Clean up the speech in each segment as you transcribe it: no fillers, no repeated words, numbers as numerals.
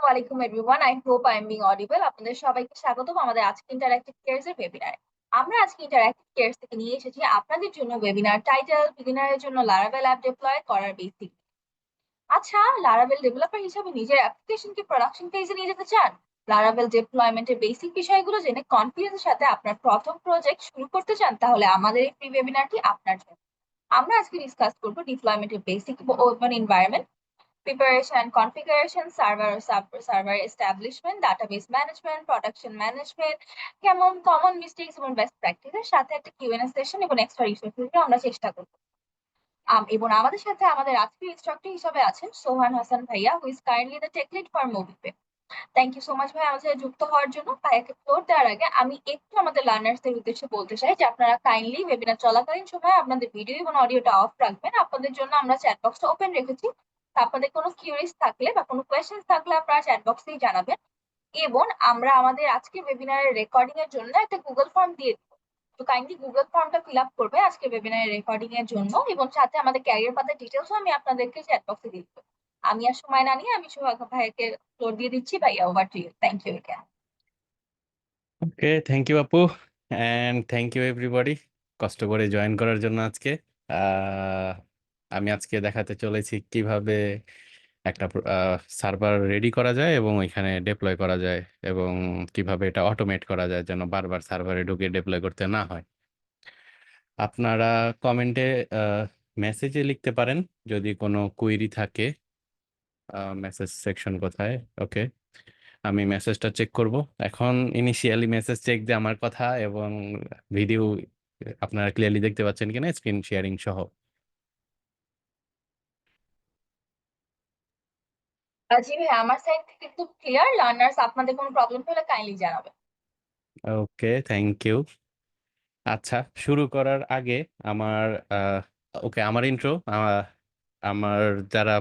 আসসালামু আলাইকুম everyone. I hope I am being audible. আপনাদের সবাইকে স্বাগতম আমাদের আজকে ইন্টারঅ্যাক্টিভ কেয়ারস এর ওয়েবিনারে। আমরা আজকে ইন্টারঅ্যাক্টিভ কেয়ারস থেকে নিয়ে এসেছি আপনাদের জন্য ওয়েবিনার টাইটেল বিগিনারের জন্য লারাভেল অ্যাপ ডিপ্লয় করার বেসিক। আচ্ছা, লারাভেল ডেভেলপার হিসেবে নিজের অ্যাপ্লিকেশনকে প্রোডাকশন ফেজে নিয়ে যেতে চান? লারাভেল ডেপ্লয়মেন্টের বেসিক বিষয়গুলো জেনে কনফিডেন্সের সাথে আপনার প্রথম প্রজেক্ট শুরু করতে চান? তাহলে আমাদের এই ফ্রি ওয়েবিনারটি আপনার জন্য। আমরা আজকে ডিসকাস করব ডিপ্লয়মেন্টের basic open environment, preparation and configuration, server server establishment, database management, production management, কেমন common mistakes এবং best practice এর সাথে একটা Q&A সেশন এবং এক্সট্রা রিসোর্সেস আমরা চেষ্টা করব। এবং আমাদের সাথে আমাদের আজকের ইনস্ট্রাক্টর হিসেবে আছেন সোহান হাসান ভাইয়া, who is currently the tech lead for MobiPay. Thank you so much ভাই আমাদের সাথে যুক্ত হওয়ার জন্য। ভাইয়াকে ফ্লোর দেওয়ার আগে আমি একটু আমাদের লার্নার্সদের উদ্দেশ্যে বলতে চাই যে আপনারা কাইন্ডলি ওয়েবিনার চলাকালীন সময় আপনাদের ভিডিও এবং অডিওটা অফ রাখবেন। আপনাদের জন্য আমরা চ্যাট বক্সটা ওপেন রেখেছি। তো আপনাদের কোনো কিউরিজ থাকলে বা কোনো কোয়েশ্চেন থাকলে আপনারা চ্যাট বক্সেই জানাবেন। এবং আমরা আমাদের আজকের ওয়েবিনারের রেকর্ডিং এর জন্য একটা গুগল ফর্ম দিয়ে দিব। তো কাইন্ডলি গুগল ফর্মটা ফিল আপ করবে আজকে ওয়েবিনারের রেকর্ডিং এর জন্য, এবং সাথে আমাদের ক্যারিয়ার পাতার ডিটেলসও আমি আপনাদেরকে চ্যাট বক্সে দিয়ে দিব। আমি আর সময় না নিয়ে আমি সোহাগ ভাইয়াকে ফ্লোর দিয়ে দিচ্ছি। ভাইয়া, over to you. Thank you again. Okay, thank you আপু, অ্যান্ড থ্যাংক ইউ এভরিবডি কষ্ট করে জয়েন করার জন্য আজকে। আহ, আমি আজকে দেখাতে চলেছি কিভাবে একটা সার্ভার রেডি করা যায় এবং ওইখানে ডিপ্লয় করা যায়, এবং কিভাবে এটা অটোমেট করা যায় যেন বারবার সার্ভারে ঢুকে ডিপ্লয় করতে না হয়। আপনারা কমেন্টে মেসেজে লিখতে পারেন যদি কোনো কুইরি থাকে। মেসেজ সেকশন কোথায়? ওকে, আমি মেসেজটা চেক করব এখন। ইনিশিয়ালি মেসেজ চেক দিয়ে আমার কথা এবং ভিডিও আপনারা ক্লিয়ারলি দেখতে পাচ্ছেন কিনা স্ক্রিন শেয়ারিং সহ? জি ভাই, আমার সাইড থেকে খুব ক্লিয়ার। লার্নার্স আপনাদের কোনো প্রবলেম হলে কাইন্ডলি জানাবেন। ওকে, থ্যাংক ইউ। আচ্ছা, শুরু করার আগে আমার ওকে, আমার ইন্ট্রো। আমার যারা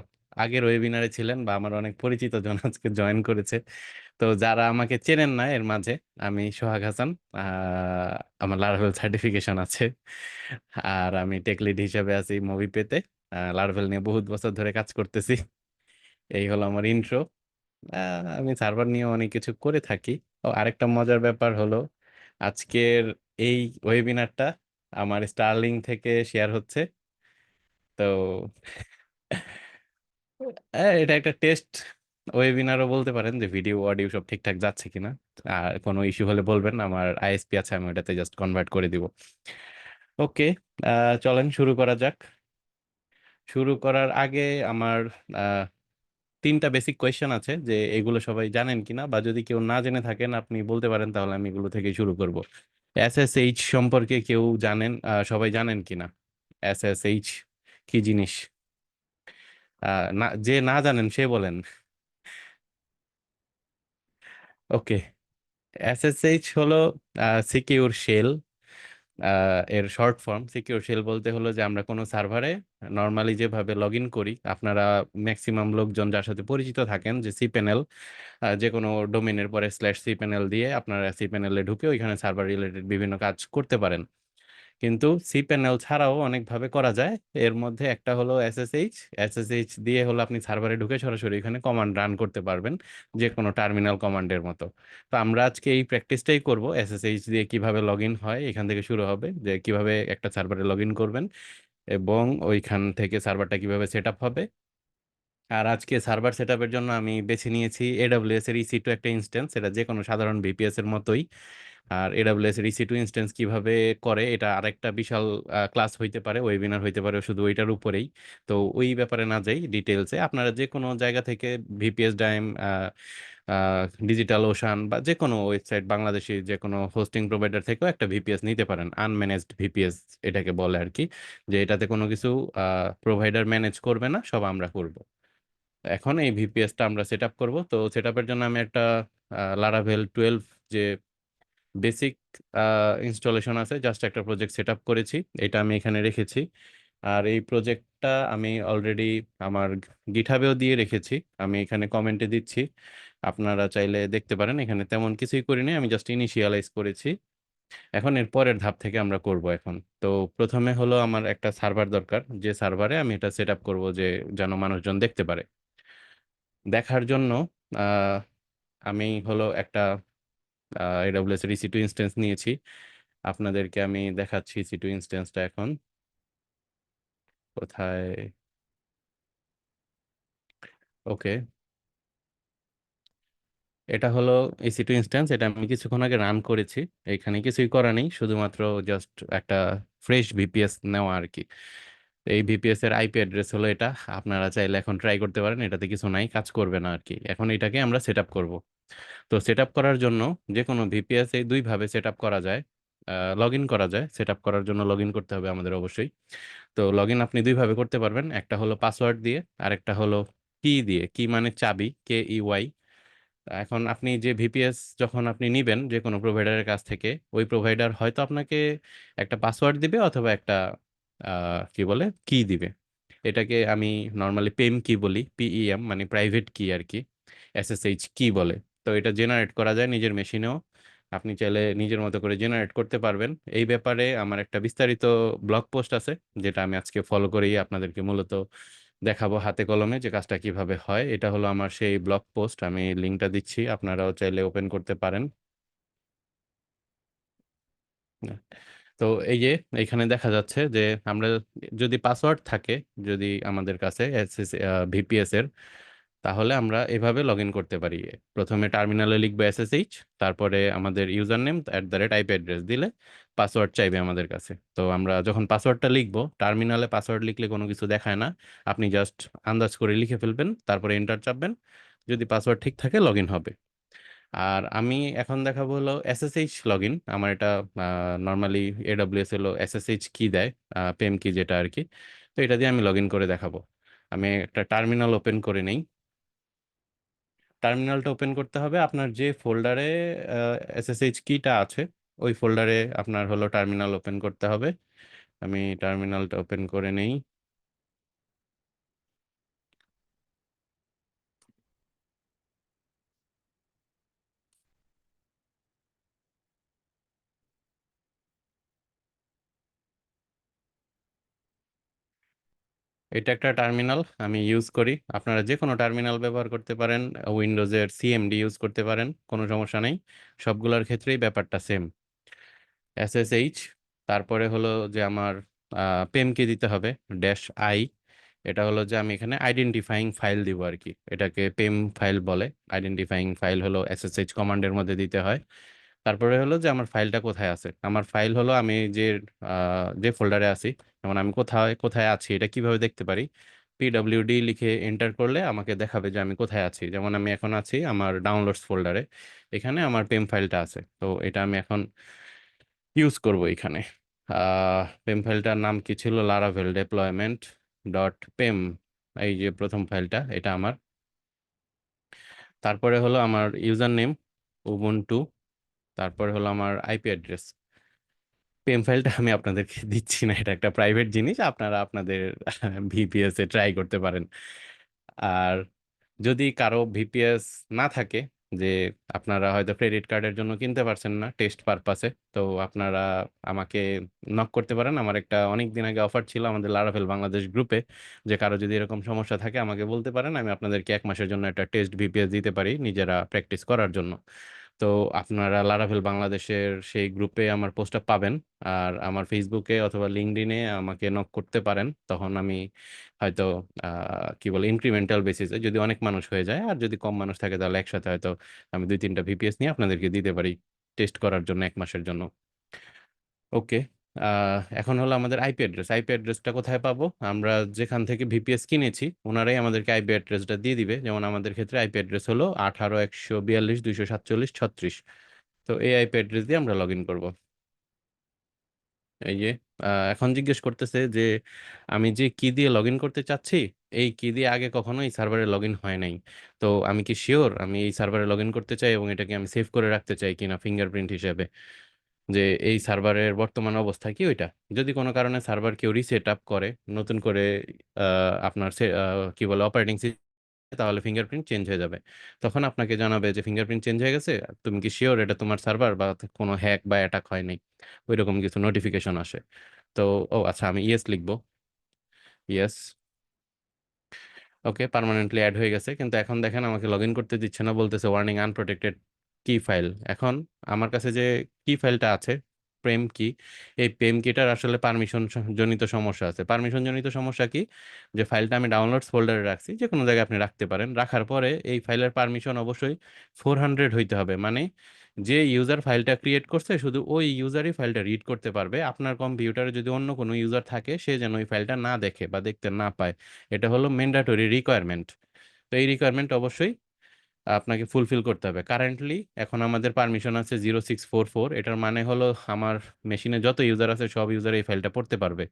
আগের ওয়েবিনারে ছিলেন বা আমার অনেক পরিচিত জন আজকে জয়েন করেছে, তো যারা আমাকে চেনেন না এর মাঝে, আমি সোহাগ হাসান। আমার লারাভেল সার্টিফিকেশন আছে, আর আমি টেক লিড হিসেবে আছি মুভিপেতে। লারাভেল নিয়ে বহুত বছর ধরে কাজ করতেছি। এই হলো আমার ইন্ট্রো। আমি সার্ভার নিয়ে অনেক কিছু করে থাকি। ও, আরেকটা মজার ব্যাপার হলো আজকের এই ওয়েবিনারটা আমার স্টারলিং থেকে শেয়ার হচ্ছে। তো এটা একটা টেস্ট ওয়েবিনারও বলতে পারেন, যে ভিডিও অডিও সব ঠিকঠাক যাচ্ছে কিনা। আর কোনো ইস্যু হলে বলবেন, আমার আইএসপি আছে, আমি ওটাতে জাস্ট কনভার্ট করে দিব। ওকে, চলেন শুরু করা যাক। শুরু করার আগে আমার আহ, তিনটা বেসিক কোয়েশ্চেন আছে, যে এগুলো সবাই জানেন কিনা, বা যদি কেউ না জেনে থাকেন আপনি বলতে পারেন, তাহলে আমি এগুলো থেকে শুরু করব। এসএসএইচ সম্পর্কে কেউ জানেন? সবাই জানেন কিনা এসএসএইচ কি জিনিস? না, যে না জানেন সে বলেন। ওকে, এসএসএইচ হলো সিকিউর শেল। এর শর্ট ফর্ম সিকিউর শেল বলতে হলো যে আমরা কোনো সার্ভারে নর্মালি যেভাবে লগ ইন করি, আপনারা ম্যাক্সিমাম লোকজন যার সাথে পরিচিত থাকেন, যে সিপ্যানেল, যে কোনো ডোমেনের পরে /cpanel দিয়ে আপনারা সিপ্যানেলে ঢুকে ওইখানে সার্ভার রিলেটেড বিভিন্ন কাজ করতে পারেন। কিন্তু সিপ্যানেল ছাড়াও অনেকভাবে করা যায়। এর মধ্যে একটা হলো এসএসএইচ। এসএসএইচ দিয়ে হলো আপনি সার্ভারে ঢুকে সরাসরি এখানে কমান্ড রান করতে পারবেন, যে কোনো টার্মিনাল কমান্ডের মতো। তো আমরা আজকে এই প্র্যাকটিসটাই করব, এসএসএইচ দিয়ে কিভাবে লগ ইন হয় এখান থেকে শুরু হবে, যে কিভাবে একটা সার্ভারে লগ ইন করবেন এবং ওইখান থেকে সার্ভারটা কিভাবে সেট আপ হবে। আর আজকে সার্ভার সেট আপের জন্য আমি বেছে নিয়েছি এডাব্লিউএস এর EC2 একটা ইনস্ট্যান্স, এটা যে কোনো সাধারণ ভিপিএস এর মতোই। আর এডাব্লিউএস এর EC2 ইনস্ট্যান্স কিভাবে করে, এটা আরেকটা বিশাল ক্লাস হইতে পারে, ওয়েবিনার হইতে পারে শুধু ওইটার উপরেই। তো ওই ব্যাপারে না যাই ডিটেলসে, আপনারা যে কোনো জায়গা থেকে ভিপিএস ডাইম, ডিজিটাল ওশান বা যে কোনো ওয়েবসাইট, বাংলাদেশি যে কোনো হোস্টিং প্রোভাইডার থেকেও একটা ভিপিএস নিতে পারেন। আনম্যানেজড ভিপিএস এটাকে বলে আর কি, যে এটাতে কোনো কিছু প্রোভাইডার ম্যানেজ করবে না, সব আমরা করব। এখন এই ভিপিএসটা আমরা সেট আপ করবো। তো সেট আপের জন্য আমি একটা লারাভেল 12 যে বেসিক ইনস্টলেশন আছে, জাস্ট একটা প্রজেক্ট সেট আপ করেছি, এটা আমি এখানে রেখেছি। আর এই প্রজেক্টটা আমি অলরেডি আমার গিটহাবেও দিয়ে রেখেছি, আমি এখানে কমেন্টে দিচ্ছি, আপনারা চাইলে দেখতে পারেন। এখানে তেমন কিছুই করিনি, আমি জাস্ট ইনিশিয়ালাইজ করেছি। এখন এর পরের ধাপ থেকে আমরা করব এখন। তো প্রথমে হলো আমার একটা সার্ভার দরকার, যে সার্ভারে আমি এটা সেট আপ করবো, যে যেন মানুষজন দেখতে পারে। দেখার জন্য আহ, আমি হলো একটা AWS এর EC2 ইনস্ট্যান্স নিয়েছি। আপনাদেরকে আমি দেখাচ্ছি EC2 ইনস্ট্যান্সটা এখন কোথায়। ওকে, এটা হলো EC2 ইনস্ট্যান্স, এটা আমি কিছুক্ষণ আগে রান করেছি। এখানে কিছুই করা নেই, শুধুমাত্র জাস্ট একটা ফ্রেশ ভিপিএস নেওয়া আর কি। এই ভিপিএস এর আইপি অ্যাড্রেস হলো এটা। আপনারা চাইলে এখন ট্রাই করতে পারেন, এটাতে কিছু নাই, কাজ করবে না আর কি। এখন এটাকে আমরা সেট আপ করবো। তো সেট আপ করার জন্য যে কোনো ভিপিএস এই দুইভাবে সেট আপ করা যায়, লগ ইন করা যায়। সেট আপ করার জন্য লগ ইন করতে হবে আমাদের অবশ্যই। তো লগ ইন আপনি দুইভাবে করতে পারবেন, একটা হলো পাসওয়ার্ড দিয়ে, আর একটা হলো কি দিয়ে। কি মানে চাবি, KEY। এখন আপনি যে ভিপিএস যখন আপনি নিবেন যে কোনো প্রোভাইডারের কাছ থেকে, ওই প্রোভাইডার হয়তো আপনাকে একটা পাসওয়ার্ড দিবে অথবা একটা কি বলে কি দিবে। এটাকে আমি নর্মালি পেম কি বলি, PEM মানে প্রাইভেট কি আর কি, SSH কি বলে। তো এটা জেনারেট করা যায় নিজের মেশিনেও, আপনি চাইলে নিজের মতো করে জেনারেট করতে পারবেন। এই ব্যাপারে আমার একটা বিস্তারিত ব্লগ পোস্ট আছে, যেটা আমি আজকে ফলো করেই আপনাদেরকে মূলত দেখাবো হাতে কলমে যে কাজটা কিভাবে হয়। এটা হলো আমার সেই ব্লগ পোস্ট, আমি লিঙ্কটা দিচ্ছি, আপনারাও চাইলে ওপেন করতে পারেন। তো এই যে এখানে দেখা যাচ্ছে যে আমরা যদি পাসওয়ার্ড থাকে, যদি আমাদের কাছে ভিপিএস এর, তাহলে আমরা এভাবে লগ ইন করতে পারি। প্রথমে টার্মিনালে লিখবো SSH, তারপরে আমাদের ইউজার নেম @আইপি অ্যাড্রেস দিলে পাসওয়ার্ড চাইবে আমাদের কাছে। তো আমরা যখন পাসওয়ার্ডটা লিখবো, টার্মিনালে পাসওয়ার্ড লিখলে কোনো কিছু দেখায় না, আপনি জাস্ট আন্দাজ করে লিখে ফেলবেন, তারপরে এন্টার চাপবেন। যদি পাসওয়ার্ড ঠিক থাকে লগ ইন হবে। আর আমি এখন দেখাবো হলো SSH লগ ইন। আমার এটা নর্মালি AWS হলো SSH কি দেয়, পেম কি যেটা আর কি। তো এটা দিয়ে আমি লগ ইন করে দেখাবো। আমি একটা টার্মিনাল ওপেন করে নেই। টার্মিনালটা ওপেন করতে হবে আপনার যে ফোল্ডারে SSH কিটা আছে, ওই ফোল্ডারে আপনার হলো টার্মিনাল ওপেন করতে হবে। আমি টার্মিনালটা ওপেন করে নেই। এটা একটা টার্মিনাল আমি ইউজ করি, আপনারা যে কোনো টার্মিনাল ব্যবহার করতে পারেন, উইন্ডোজের CMD ইউজ করতে পারেন, কোনো সমস্যা নেই। সবগুলোর ক্ষেত্রেই ব্যাপারটা সেম। SSH, তারপরে হলো যে আমার পেম কি দিতে হবে, -i। এটা হলো যে আমি এখানে আইডেন্টিফাইং ফাইল দিব আর কি, এটাকে পেম ফাইল বলে। আইডেন্টিফাইং ফাইল হলো SSH কমান্ডের মধ্যে দিতে হয়। তারপরে হলো যে আমার ফাইলটা কোথায় আছে, আমার ফাইল হলো আমি যে ফোল্ডারে আছি। যেমন আমি কোথায় কোথায় আছি এটা কিভাবে দেখতে পারি, PWD লিখে এন্টার করলে আমাকে দেখাবে যে আমি কোথায় আছি। যেমন আমি এখন আছি আমার ডাউনলোডস ফোল্ডারে, এখানে আমার পেম ফাইলটা আছে। তো এটা আমি এখন ইউজ করব এখানে। পেম ফাইলটার নাম কি ছিল, লারাভেল ডেপ্লয়মেন্ট .pem। এই যে প্রথম ফাইলটা, এটা আমার। তারপরে হলো আমার ইউজার নেম উবুন্টু, তারপরে হলো আমার আইপি অ্যাড্রেস। পেম ফাইলটা আমি আপনাদেরকে দিচ্ছি না, এটা একটা প্রাইভেট জিনিস, আপনারা আপনাদের ভিপিএস এ ট্রাই করতে পারেন। আর যদি কারো ভিপিএস না থাকে, যে আপনারা হয়তো ক্রেডিট কার্ডের জন্য কিনতে পারছেন না টেস্ট পারপাসে, তো আপনারা আমাকে নক করতে পারেন। আমার একটা অনেক দিন আগে অফার ছিল আমাদের লারাভেল বাংলাদেশ গ্রুপে, যে কারো যদি এরকম সমস্যা থাকে আমাকে বলতে পারেন, আমি আপনাদেরকে 1 মাসের জন্য একটা টেস্ট ভিপিএস দিতে পারি নিজেরা প্র্যাকটিস করার জন্য। তো আপনারা লারাভেল বাংলাদেশের সেই গ্রুপে আমার পোস্টটা পাবেন। আর আমার ফেসবুকে অথবা লিঙ্কডইনে আমাকে নক করতে পারেন, তখন আমি হয়তো কি বলে ইনক্রিমেন্টাল বেসিসে, যদি অনেক মানুষ হয়ে যায় আর যদি কম মানুষ থাকে, তাহলে একসাথে হয়তো আমি 2-3টা ভিপিএস নিয়ে আপনাদেরকে দিতে পারি টেস্ট করার জন্য 1 মাসের জন্য। ওকে, এখন হলো আমাদের আইপি অ্যাড্রেসটা কোথায় পাবো, আমরা যেখান থেকে ভিপিএস কিনেছি ওনারাই আমাদেরকে আইপি অ্যাড্রেসটা দিয়ে দিবে। যেমন আমাদের ক্ষেত্রে আইপি অ্যাড্রেস হলো 18.142.247.36। তো এই আইপি অ্যাড্রেস দিয়ে আমরা লগ ইন করবো। এই যে এখন জিজ্ঞেস করতেছে যে আমি যে কি দিয়ে লগ ইন করতে চাচ্ছি, এই কি দিয়ে আগে কখনো এই সার্ভারে লগ ইন হয় নাই। তো আমি কি শিওর আমি এই সার্ভারে লগ ইন করতে চাই এবং এটাকে আমি সেভ করে রাখতে চাই কিনা ফিঙ্গারপ্রিন্ট হিসেবে, যে এই সার্ভারের বর্তমান অবস্থা কি ওইটা। যদি কোনো কারণে সার্ভার কেউ রিসেট আপ করে, নতুন করে আপনার কি বলে অপারেটিং, তাহলে ফিঙ্গারপ্রিন্ট চেঞ্জ হয়ে যাবে। তখন আপনাকে জানাবে যে ফিঙ্গারপ্রিন্ট চেঞ্জ হয়ে গেছে, তুমি কি শিওর এটা তোমার সার্ভার বা কোনো হ্যাক বা অ্যাটাক হয় নাই, ওইরকম কিছু নোটিফিকেশন আসে। তো ও আচ্ছা, আমি ইয়েস লিখবো। ইয়েস। ওকে, পার্মানেন্টলি অ্যাড হয়ে গেছে, কিন্তু এখন দেখেন আমাকে লগ ইন করতে দিচ্ছে না, বলতেছে ওয়ার্নিং আনপ্রোটেক্টেড কি ফাইল। এখন আমার কাছে যে কি ফাইলটা আছে, প্রেম কি, এই প্রেম কিটার আসলে পারমিশন জনিত সমস্যা আছে। পারমিশন জনিত সমস্যা কি, যে ফাইলটা আমি ডাউনলোডস ফোল্ডারে রাখছি, যে কোনো জায়গায় আপনি রাখতে পারেন, রাখার পরে এই ফাইলের পারমিশন অবশ্যই 400 হইতে হবে। মানে যে ইউজার ফাইলটা ক্রিয়েট করছে শুধু ওই ইউজারই ফাইলটা রিড করতে পারবে। আপনার কম্পিউটারে যদি অন্য কোনো ইউজার থাকে, সে যেন ওই ফাইলটা না দেখে বা দেখতে না পায়। এটা হলো ম্যান্ডেটরি রিকোয়ারমেন্ট। তো এই রিকোয়ারমেন্ট অবশ্যই আপনাকে ফুলফিল করতে হবে। কারেন্টলি এখন আমাদের পারমিশন আছে 0644। এটার মানে হলো আমার মেশিনে যত ইউজার আছে সব ইউজার এই ফাইলটা পড়তে পারবে।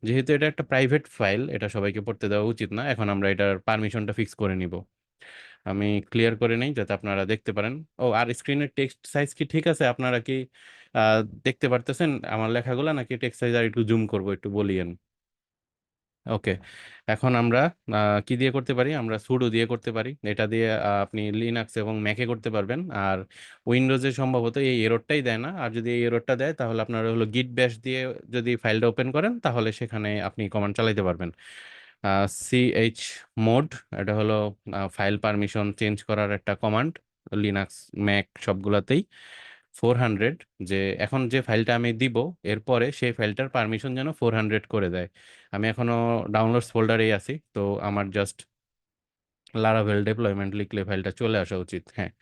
যেহেতু এটা একটা প্রাইভেট ফাইল, এটা সবাইকে পড়তে দেওয়া উচিত না। এখন আমরা এটার পারমিশনটা ফিক্স করে নিব। আমি ক্লিয়ার করে নেই যাতে আপনারা দেখতে পারেন। ও, আর স্ক্রিনের টেক্সট সাইজ কি ঠিক আছে? আপনারা কি আহ, দেখতে পারতেছেন আমার লেখাগুলো, নাকি টেক্সট সাইজ আর একটু জুম করবো? একটু বলিয়েন। ওকে, এখন আমরা কি দিয়ে করতে পারি? আমরা সুডো দিয়ে করতে পারি। এটা দিয়ে আপনি লিনাক্স এবং ম্যাকে করতে পারবেন। আর উইন্ডোজে সম্ভবত এই এররটাই দেয় না। আর যদি এই এররটা দেয় তাহলে আপনারা হলো গিট ব্যাশ দিয়ে যদি ফাইলটা ওপেন করেন তাহলে সেখানে আপনি কমান্ড চালাতে পারবেন। সিএইচ মোড, এটা হলো ফাইল পারমিশন চেঞ্জ করার একটা কমান্ড, লিনাক্স ম্যাক সবগুলাতেই। 400, যে এখন যে ফাইলটা আমি দিব এরপরে সেই ফাইলটার পারমিশন যেন 400 করে দেয়। আমি এখনো ডাউনলোডস ফোল্ডারেই আছি, তো আমার জাস্ট লারাভেল ডেপ্লয়মেন্ট লিখলে ফাইলটা চলে আসা উচিত। হ্যাঁ,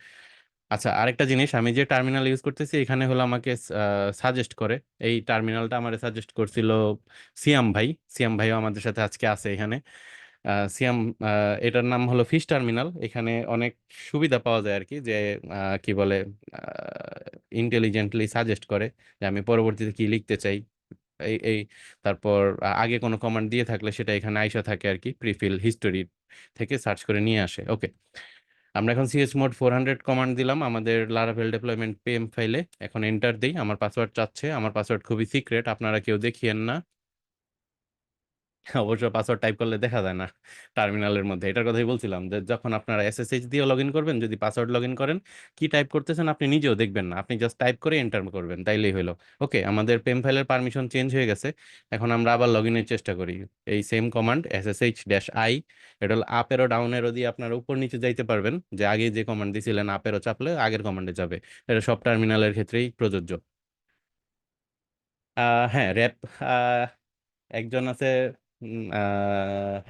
আচ্ছা, আরেকটা জিনিস, আমি যে টার্মিনাল ইউজ করতেছি এখানে হলো আমাকে সাজেস্ট করে, এই টার্মিনালটা আমার সাজেস্ট করছিল সিয়াম ভাই। সিয়াম ভাইও আমাদের সাথে আজকে আছে এখানে। সিয়াম, এটার নাম হলো ফিশ টার্মিনাল। এখানে অনেক সুবিধা পাওয়া যায় আর কি, যে কি বলে, ইন্টেলিজেন্টলি সাজেস্ট করে যে আমি পরবর্তীতে কি লিখতে চাই। এই এই তারপর আগে কোনো কমান্ড দিয়ে থাকলে সেটা এখানে আইসা থাকে আর কি, প্রিফিল হিস্টোরি থেকে সার্চ করে নিয়ে আসে। ওকে, আমরা এখন chmod 400 কমান্ড দিলাম আমাদের লারাভেল ডেপ্লয়মেন্ট পিএম ফাইলে। এখন এন্টার দিই। আমার পাসওয়ার্ড চাচ্ছে, আমার পাসওয়ার্ড খুবই সিক্রেট, আপনারা কেউ দেখিয়েন না। অবশ্য পাসওয়ার্ড টাইপ করলে দেখা যায় না টার্মিনালের মধ্যে। এটার কথাই বলছিলাম, যে যখন আপনারা এসএসএইচ দিয়ে লগ ইন করবেন, যদি পাসওয়ার্ড লগ ইন করেন, কি টাইপ করতেছেন আপনি নিজেও দেখবেন না, আপনি জাস্ট টাইপ করে এন্টার করবেন, তাইলেই হলো। ওকে, আমাদের পেম ফাইলের পারমিশন চেঞ্জ হয়ে গেছে। এখন আমরা আবার লগ ইনের চেষ্টা করি। এই সেম কমান্ড SSH-i, এটা হলো আপ এরো ডাউন এরো দিয়ে আপনারা উপর নিচে যাইতে পারবেন, যে আগে যে কমান্ড দিছিলেন আপ এরো চাপলে আগের কমান্ডে যাবে। এটা সব টার্মিনালের ক্ষেত্রেই প্রযোজ্য। হ্যাঁ, র্যাপ একজন আছে,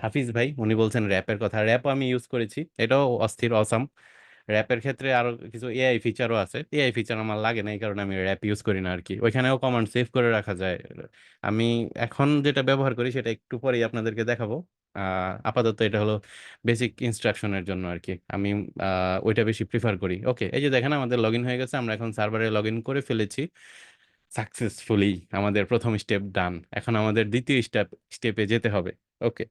হাফিজ ভাই, উনি বলছেন র্যাপের কথা। র্যাপও আমি ইউজ করেছি, এটাও অস্থির অসাম। র্যাপের ক্ষেত্রে আরো কিছু এআই ফিচারও আছে। এআই ফিচার আমার লাগে না, এই কারণে আমি র্যাপ ইউজ করি না আর কি। ওইখানেও কমান্ড সেভ করে রাখা যায়। আমি এখন যেটা ব্যবহার করি সেটা একটু পরেই আপনাদেরকে দেখাবো। আপাতত এটা হলো বেসিক ইনস্ট্রাকশনের জন্য আর কি, আমি ওইটা বেশি প্রিফার করি। ওকে, এই যে দেখেন আমাদের লগ ইন হয়ে গেছে, আমরা এখন সার্ভারে লগ ইন করে ফেলেছি সাকসেসফুলি। আমাদের প্রথম স্টেপ ডান। এখন আমাদের দ্বিতীয় স্টেপে যেতে হবে। ওকে,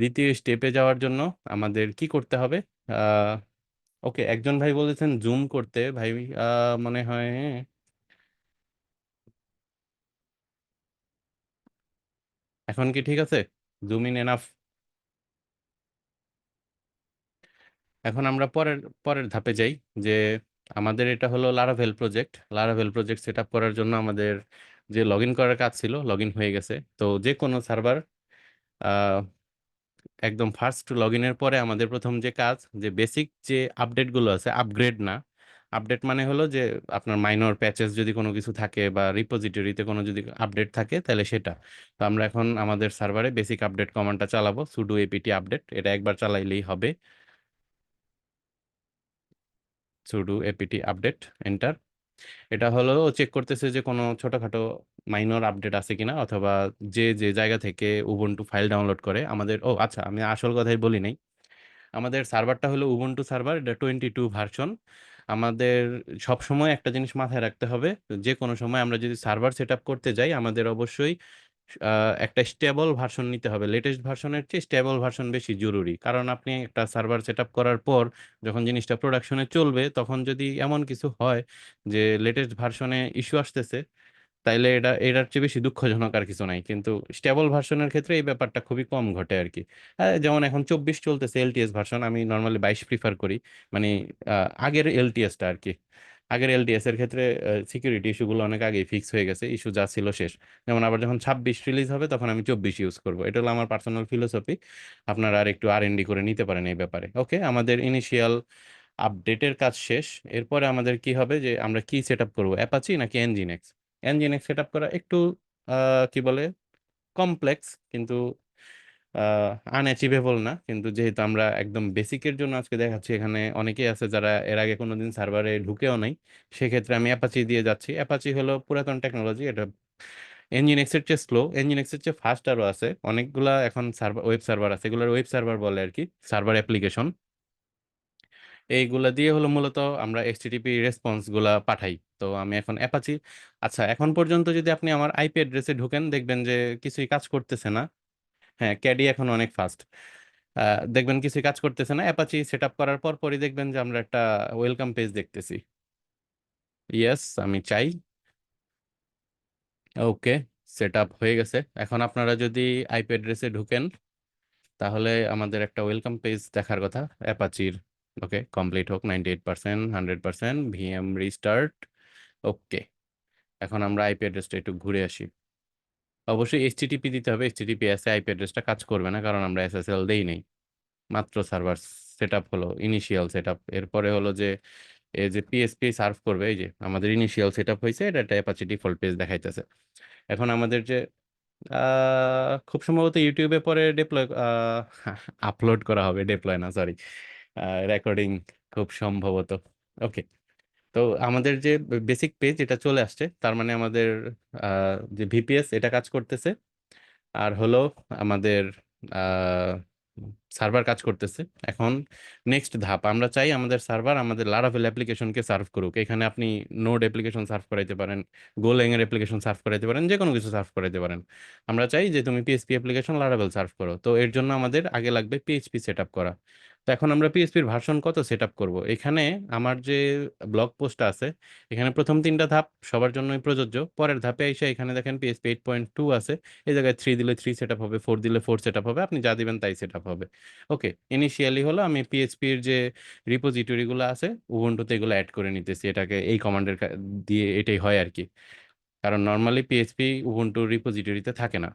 দ্বিতীয় স্টেপে যাওয়ার জন্য আমাদের কি করতে হবে? আহ ওকে, একজন ভাই বলেছেন জুম করতে। ভাই মনে হয় এখন কি ঠিক আছে? Zoom in enough? এখন আমরা পরের পরের ধাপে যাই। যে আমাদের এটা হলো Laravel project. Laravel project set up করার জন্য আমাদের যে লগ ইন করার কাজ ছিল, লগ ইন হয়ে গেছে। তো যে কোনো সার্ভার একদম ফার্স্ট লগ ইনের পরে আমাদের প্রথম যে কাজ, যে বেসিক যে আপডেট গুলো আছে, আপগ্রেড না। আপডেট মানে হলো যে আপনার মাইনর প্যাচেস যদি কোনো কিছু থাকে বা রিপোজিটরিতে কোনো যদি আপডেট থাকে তাহলে সেটা। তো আমরা এখন আমাদের সার্ভারে বেসিক আপডেট কমান্ডটা চালাবো, সুডো এপিটি আপডেট। এটা একবার চালাইলেই হবে। Pseudo apt update, enter. এটা হলো চেক করতেছে যে কোনো ছোটখাটো মাইনর আপডেট আছে কিনা, অথবা যে যে জায়গা থেকে উবুন্টু ফাইল ডাউনলোড করে আমাদের। ও আচ্ছা, আমি আসল কথাই বলি নাই। আমাদের সার্ভারটা হলো উবুন্টু সার্ভার, এটা 22 ভার্সন। আমাদের সব সময় একটা জিনিস মাথায় রাখতে হবে, যে কোনো সময় আমরা যদি সার্ভার সেট আপ করতে যাই আমাদের অবশ্যই একটা স্টেবল ভার্সন নিতে হবে। লেটেস্ট ভার্সনের চেয়ে স্টেবল ভার্সন বেশি জরুরি। কারণ আপনি একটা সার্ভার সেট আপ করার পর যখন জিনিসটা প্রোডাকশনে চলবে, তখন যদি এমন কিছু হয় যে লেটেস্ট ভার্সনে ইস্যু আসতেছে, তাইলে এটার চেয়ে বেশি দুঃখজনক আর কিছু নাই। কিন্তু স্টেবল ভার্সনের ক্ষেত্রে এই ব্যাপারটা খুবই কম ঘটে আর কি। যেমন এখন 24 চলতেছে এলটিএস ভার্সন, আমি নর্মালি 22 প্রিফার করি, মানে আগের এলটিএসটা আর কি। আগের এলটিএস এর ক্ষেত্রে সিকিউরিটি ইস্যুগুলো অনেক আগেই ফিক্স হয়ে গেছে, ইস্যু যা ছিল শেষ। যেমন আবার যখন 26 রিলিজ হবে তখন আমি 24 ইউজ করব, এটা হলো আমার পার্সোনাল ফিলোসফি। আপনারা আর একটু R&D করে নিতে পারেন এই ব্যাপারে। ওকে, আমাদের ইনিশিয়াল আপডেটের কাজ শেষ। এরপরে আমাদের কি হবে যে আমরা কি সেট আপ করবো, অ্যাপাচি নাকি এনজিনেক্স? এনজিনেক্স সেট আপ করা একটু কি বলে কমপ্লেক্স, কিন্তু আনঅ্যাচিভেবল না। কিন্তু যেহেতু আমরা একদম বেসিকের জন্য আজকে দেখাচ্ছি, এখানে অনেকেই আছে যারা এর আগে কোনোদিন সার্ভারে ঢুকেও নাই, সেক্ষেত্রে আমি অ্যাপাচি দিয়ে যাচ্ছি। অ্যাপাচি হলো পুরাতন টেকনোলজি, এটা এনজিনেক্স এর চেয়ে স্লো, এনজিনেক্স এর চেয়ে ফাস্ট আরও আছে। অনেকগুলা এখন সার্ভার, ওয়েব সার্ভার আছে, এগুলোর ওয়েব সার্ভার বলে আর কি, সার্ভার অ্যাপ্লিকেশন। এইগুলা দিয়ে হলো মূলত আমরা এইচটিটিপি রেসপন্স গুলা পাঠাই। তো আমি এখন অ্যাপাচি, আচ্ছা এখন পর্যন্ত যদি আপনি আমার আইপি অ্যাড্রেসে ঢুকেন দেখবেন যে কিছুই কাজ করতেছে না। হ্যাঁ, ক্যাডি এখন অনেক ফাস্ট। দেখবেন কিছুই কাজ করতেছে না, অ্যাপাচি সেট আপ করার পর পরই দেখবেন যে আমরা একটা ওয়েলকাম পেজ দেখতেছি। ইয়েস, আমি চাই। ওকে, সেট আপ হয়ে গেছে। এখন আপনারা যদি আইপি অ্যাড্রেসে ঢুকেন তাহলে আমাদের একটা ওয়েলকাম পেজ দেখার কথা অ্যাপাচির। ওকে, কমপ্লিট হোক 98%, 100%, ভিএম রিস্টার্ট। ওকে, এখন আমরা আইপি অ্যাড্রেসটা একটু ঘুরে আসি। অবশ্যই এইচটিটিপি দিতে হবে, এইচটিটিপি এসে আইপি অ্যাড্রেসটা কাজ করবে না, কারণ আমরা এসএসএল দেই নাই। মাত্র সার্ভার সেট আপ হলো, ইনিশিয়াল সেট আপ। এরপরে হলো যে এই যে পিএসপি সার্ভ করবে, এই যে আমাদের ইনিশিয়াল সেট আপ হয়েছে, এটা একটা অ্যাপাচি ডিফল্ট পেজ দেখাইতেছে। এখন আমাদের যে খুব সম্ভবত ইউটিউবে পরে ডিপ্লয় আপলোড করা হবে, ডিপ্লয় না সরি, রেকর্ডিং খুব সম্ভবত। ওকে, তো আমাদের যে বেসিক পেজ এটা চলে আসছে, তার মানে আমাদের যে ভিপিএস এটা কাজ করতেছে। আর হলো আমাদের সার্ভার কাজ করতেছে। এখন নেক্সট ধাপ, আমরা চাই আমাদের সার্ভার আমাদের লারাভেল অ্যাপ্লিকেশনকে সার্ভ করুক। এখানে আপনি নোড অ্যাপ্লিকেশন সার্ভ করাইতে পারেন, গোlang এর অ্যাপ্লিকেশন সার্ভ করাইতে পারেন, যে কোনো কিছু সার্ভ করাইতে পারেন। আমরা চাই যে তুমি পিএইচপি অ্যাপ্লিকেশন লারাভেল সার্ভ করো, তো এর জন্য আমাদের আগে লাগবে পিএইচপি সেট আপ করা। তো এখন আমরা পিএইচপির ভার্সন কত সেট আপ করবো, এখানে আমার যে ব্লগ পোস্ট আছে এখানে প্রথম তিনটা ধাপ সবার জন্যই প্রযোজ্য। পরের ধাপে এসে এখানে দেখেন পিএইচপি 8.2 আছে, এই জায়গায় 3 দিলে 3 সেট আপ হবে, 4 দিলে 4 সেট আপ হবে, আপনি যা দিবেন তাই সেট আপ হবে। ওকে, ইনিশিয়ালি হলো আমি পিএইচপির যে রিপোজিটরি গুলো আছে উবুন্টুতে এগুলো অ্যাড করে নিতেছি, এটাকে এই কমান্ডের দিয়ে এটাই হয় আর কি, কারণ নর্মালি পিএইচপি উবুন্টু রিপোজিটরিতে থাকে না।